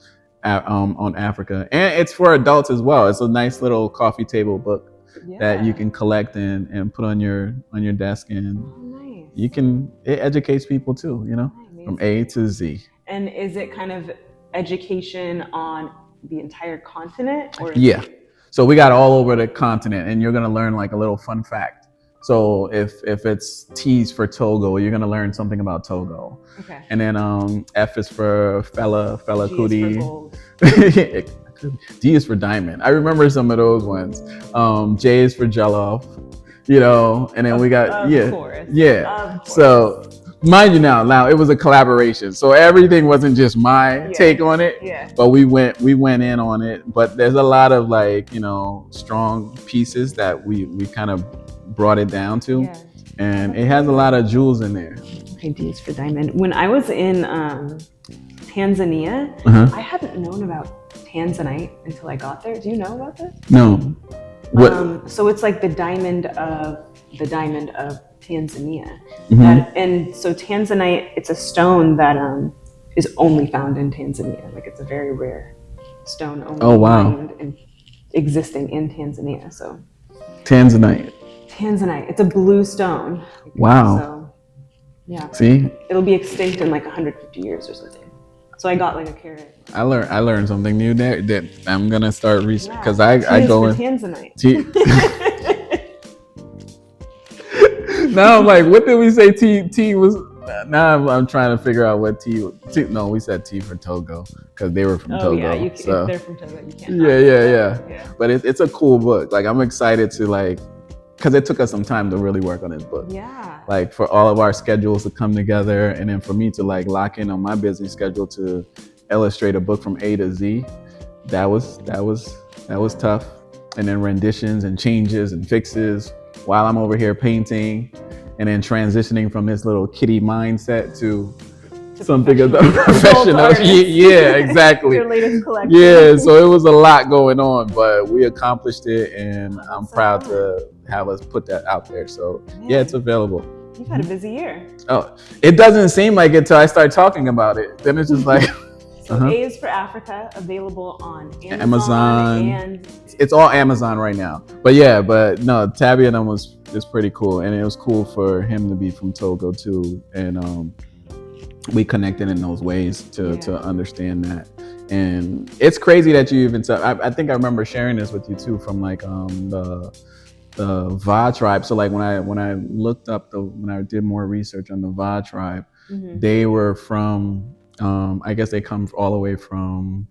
S2: Africa. And it's for adults as well. It's a nice little coffee table book that you can collect and put on your desk, and it educates people too, from A to Z.
S1: And is it kind of education on the entire continent? Or
S2: yeah. So we got all over the continent, and you're gonna learn like a little fun fact. So if it's T's for Togo, you're gonna learn something about Togo.
S1: Okay.
S2: And then F is for Fela
S1: G
S2: Kuti.
S1: is for gold.
S2: D is for diamond. I remember some of those ones. J is for Jollof, and then we got
S1: Of course.
S2: So mind you, now it was a collaboration, so everything wasn't just my take on it. But we went in on it. But there's a lot of strong pieces that we kind of brought it down to, and it has a lot of jewels in there.
S1: Okay, D is for diamond. When I was in Tanzania, I hadn't known about Tanzanite until I got there. Do you know about this?
S2: No.
S1: What? So it's like the diamond of Tanzania. And so Tanzanite, it's a stone that is only found in Tanzania. Like, it's a very rare stone, only found and existing in Tanzania. So Tanzanite, it's a blue stone.
S2: Wow.
S1: So yeah.
S2: See?
S1: It'll be extinct in like 150 years or something. So I got like a carat. I
S2: learned something new there that I'm gonna start researching, because I go in
S1: Tanzanite.
S2: Now I'm like, what did we say? T was. Now I'm trying to figure out what T. No, we said T for Togo because they were from Togo.
S1: Yeah, if they're from Togo, you can't.
S2: Yeah. But it's a cool book. Like, I'm excited to because it took us some time to really work on this book.
S1: Yeah.
S2: Like, for all of our schedules to come together, and then for me to lock in on my busy schedule to illustrate a book from A to Z, that was tough. And then renditions and changes and fixes while I'm over here painting, and then transitioning from this little kiddie mindset to something of the professional. Yeah, exactly.
S1: Your latest collection.
S2: Yeah, so it was a lot going on, but we accomplished it, and I'm proud to have us put that out there. So yeah, it's available.
S1: You've had a busy year.
S2: Oh, it doesn't seem like it till I start talking about it. Then it's just like.
S1: So A is for Africa, available on Amazon. And
S2: it's all Amazon right now. But no, Tabby and them was pretty cool, and it was cool for him to be from Togo too, and we connected in those ways to understand that. And it's crazy that you even said. I think I remember sharing this with you too, from the Va tribe. So when I looked up when I did more research on the Va tribe, they were from. I guess they come all the way from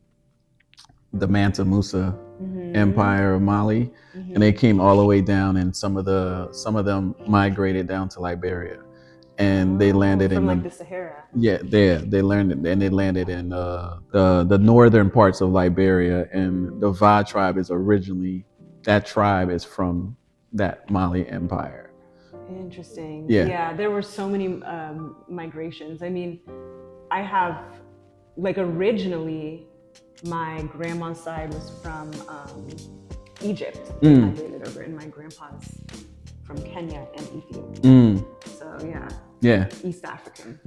S2: the Mansa Musa Empire of Mali, and they came all the way down, and some of them migrated down to Liberia, and they landed
S1: from
S2: in
S1: the Sahara.
S2: Yeah, they landed in the northern parts of Liberia, and the Va tribe is from that Mali Empire.
S1: Interesting.
S2: Yeah,
S1: there were so many migrations. I mean, I have, originally, my grandma's side was from Egypt. Migrated over, and my grandpa's from Kenya and Ethiopia. So yeah, East African.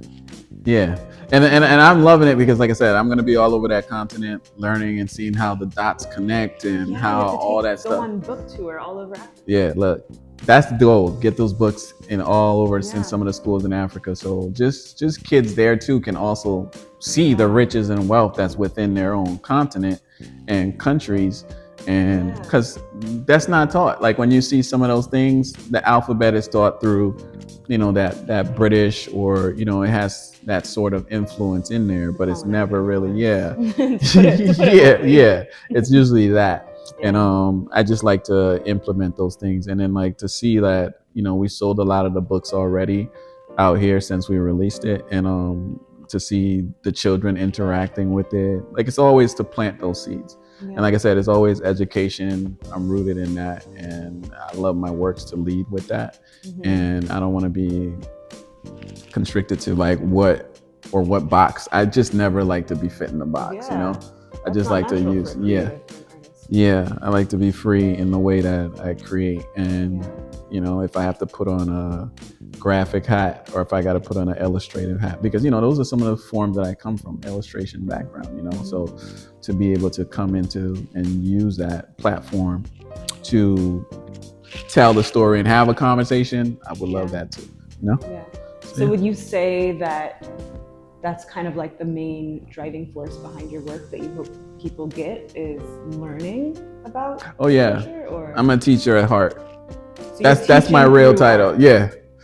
S2: Yeah, and I'm loving it because, like I said, I'm gonna be all over that continent, learning and seeing how the dots connect and how all that stuff.
S1: Go on book tour all over Africa.
S2: Yeah, look. That's the goal. Get those books in all over in some of the schools in Africa. So just kids there too can also see the riches and wealth that's within their own continent and countries. And because that's not taught. Like, when you see some of those things, the alphabet is taught through, that British, or, it has that sort of influence in there, but it's never really, it's usually that. And I just like to implement those things, and then to see that we sold a lot of the books already, out here since we released it, and to see the children interacting with it. Like, it's always to plant those seeds.
S1: Yeah.
S2: And like I said, it's always education. I'm rooted in that, and I love my works to lead with that. And I don't want to be constricted to like what box. I just never like to be fit in the box, you know. I just like to use, I like to be free in the way that I create. And you know, if I have to put on a graphic hat, or if I got to put on an illustrative hat, because you know, those are some of the forms that I come from, illustration background, you know. So to be able to come into and use that platform to tell the story and have a conversation, I would love that too, you know.
S1: So would you say that that's kind of like the main driving force behind your work, that you hope people get, is learning about culture? Or?
S2: I'm a teacher at heart.
S1: So
S2: that's my real title.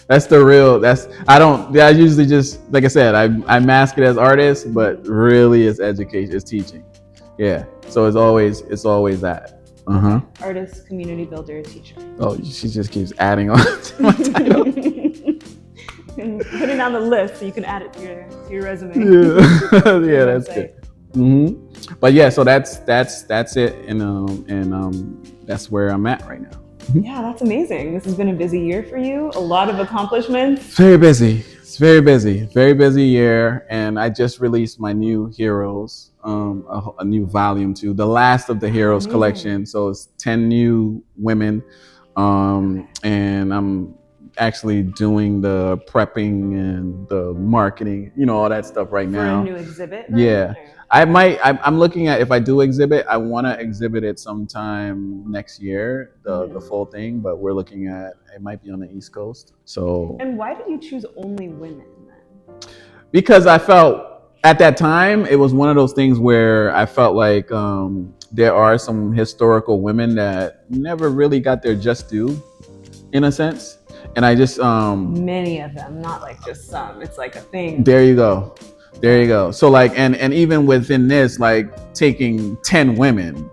S2: That's the real. I usually just, like I said, I mask it as artist, but really it's education, it's teaching. Yeah. So it's always that.
S1: Artist, community builder, teacher.
S2: Oh, she just keeps adding on to my title.
S1: Put it on the list so you can add it to your resume.
S2: Yeah, that's good. But yeah, so that's it, and that's where I'm at right now.
S1: Yeah, that's amazing. This has been a busy year for you. A lot of accomplishments.
S2: Very busy. It's very busy year, and I just released my new Heroes, a new volume 2, the last of the Heroes collection. So it's 10 new women, and I'm actually doing the prepping and the marketing, you know, all that stuff right now.
S1: For a new exhibit?
S2: Yeah. I'm looking at, if I do exhibit, I want to exhibit it sometime next year, the full thing, but we're looking at, it might be on the East Coast. So. And
S1: why did you choose only women then?
S2: Because I felt at that time, it was one of those things where I felt like there are some historical women that never really got their just due, in a sense. And I just
S1: many of them, not like just some. It's like a thing.
S2: There you go. So like, and even within this, like taking 10 women,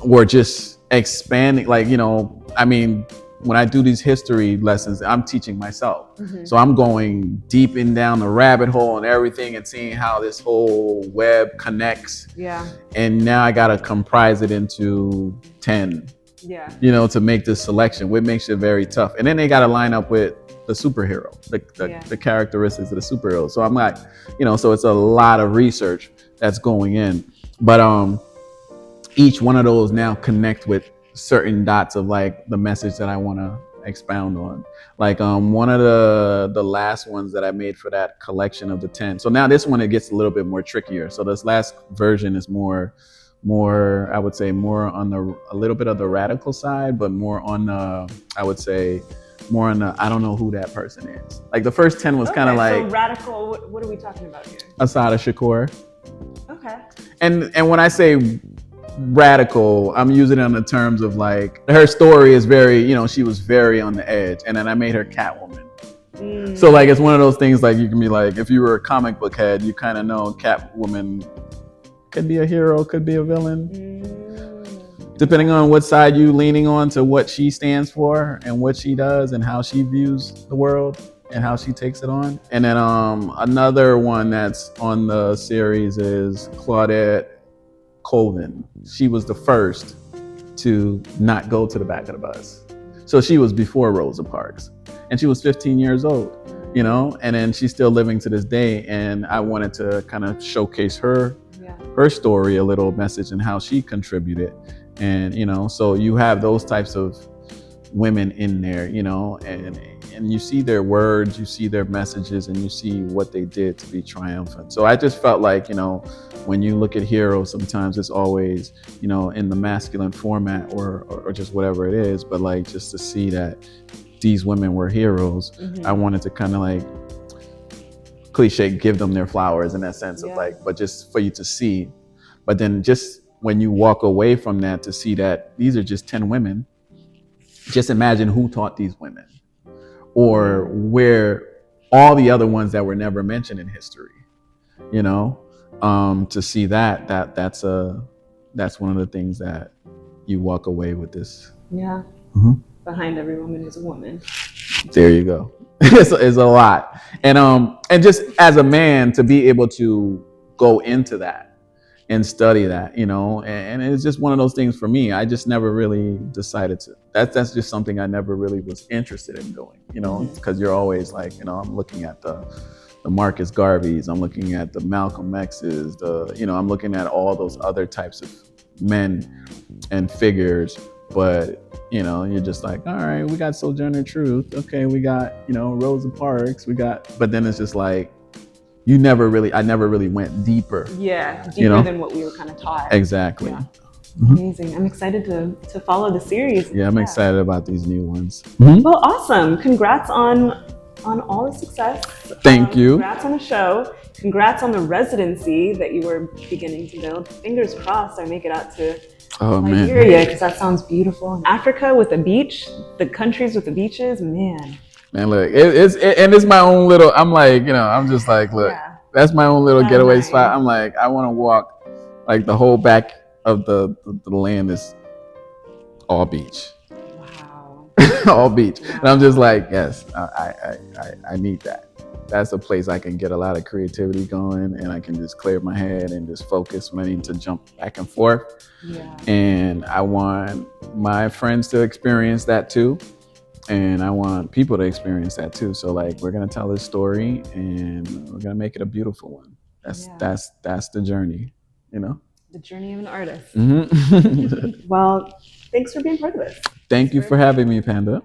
S2: or just expanding, like, you know, I mean, when I do these history lessons, I'm teaching myself. So I'm going deep in down the rabbit hole and everything, and seeing how this whole web connects.
S1: Yeah.
S2: And now I gotta comprise it into 10.
S1: Yeah.
S2: You know, to make this selection, which makes it very tough. And then they got to line up with the superhero, the characteristics of the superhero. So I'm like, you know, so it's a lot of research that's going in. But each one of those now connect with certain dots of like the message that I want to expound on. Like one of the last ones that I made for that collection of the 10. So now this one, it gets a little bit more trickier. So this last version is more, I would say, more on a little bit of the radical side, but more on the, I would say, more on the, I don't know who that person is. Like the first 10 was kind of like.
S1: So radical, what are we talking about here?
S2: Assata Shakur.
S1: Okay.
S2: And when I say radical, I'm using it in the terms of like, her story is very, you know, she was very on the edge. And then I made her Catwoman. So like, it's one of those things, like you can be like, if you were a comic book head, you kind of know Catwoman could be a hero, could be a villain, depending on what side you leaning on to what she stands for and what she does and how she views the world and how she takes it on. And then another one that's on the series is Claudette Colvin. She was the first to not go to the back of the bus. So she was before Rosa Parks, and she was 15 years old, you know, and then she's still living to this day. And I wanted to kind of showcase her story, a little message, and how she contributed. And, you know, so you have those types of women in there, you know, and you see their words, you see their messages, and you see what they did to be triumphant. So I just felt like, you know, when you look at heroes, sometimes it's always, you know, in the masculine format or just whatever it is, but like just to see that these women were heroes, I wanted to kind of like, cliche, give them their flowers in that sense of like, but just for you to see. But then just when you walk away from that to see that these are just 10 women, just imagine who taught these women, or where all the other ones that were never mentioned in history, you know, to see that's one of the things that you walk away with this.
S1: Yeah. Behind every woman is a woman.
S2: There you go. it's a lot. And just as a man to be able to go into that and study that, and it's just one of those things for me. I just never really decided to. That's just something I never really was interested in doing, because you're always like, I'm looking at the Marcus Garveys, I'm looking at the Malcolm X's, I'm looking at all those other types of men and figures, but you're just like, all right, we got Sojourner Truth, okay, we got Rosa Parks, but then it's just like I never really went deeper.
S1: Yeah, deeper than what we were kind of taught.
S2: Exactly.
S1: Yeah. Amazing. I'm excited to follow the series.
S2: Yeah, I'm excited about these new ones.
S1: Well, awesome. Congrats on all the success.
S2: Thank you.
S1: Congrats on the show. Congrats on the residency that you were beginning to build. Fingers crossed I make it out to Liberia, because that sounds beautiful. And Africa with the beach, the countries with the beaches, man.
S2: Man, look, it's my own little. I'm like, I'm just like, look, that's my own little getaway spot. I'm like, I want to walk, like the whole back of the land is all beach.
S1: Wow.
S2: All beach, and I'm just like, yes, I need that. That's a place I can get a lot of creativity going, and I can just clear my head and just focus when I need to jump back and forth.
S1: Yeah.
S2: And I want my friends to experience that too. And I want people to experience that too. So like, we're gonna tell this story, and we're gonna make it a beautiful one. That's the journey,
S1: The journey of an artist.
S2: Mm-hmm.
S1: Well, thanks for being part of this.
S2: Thank you for having me, Panda.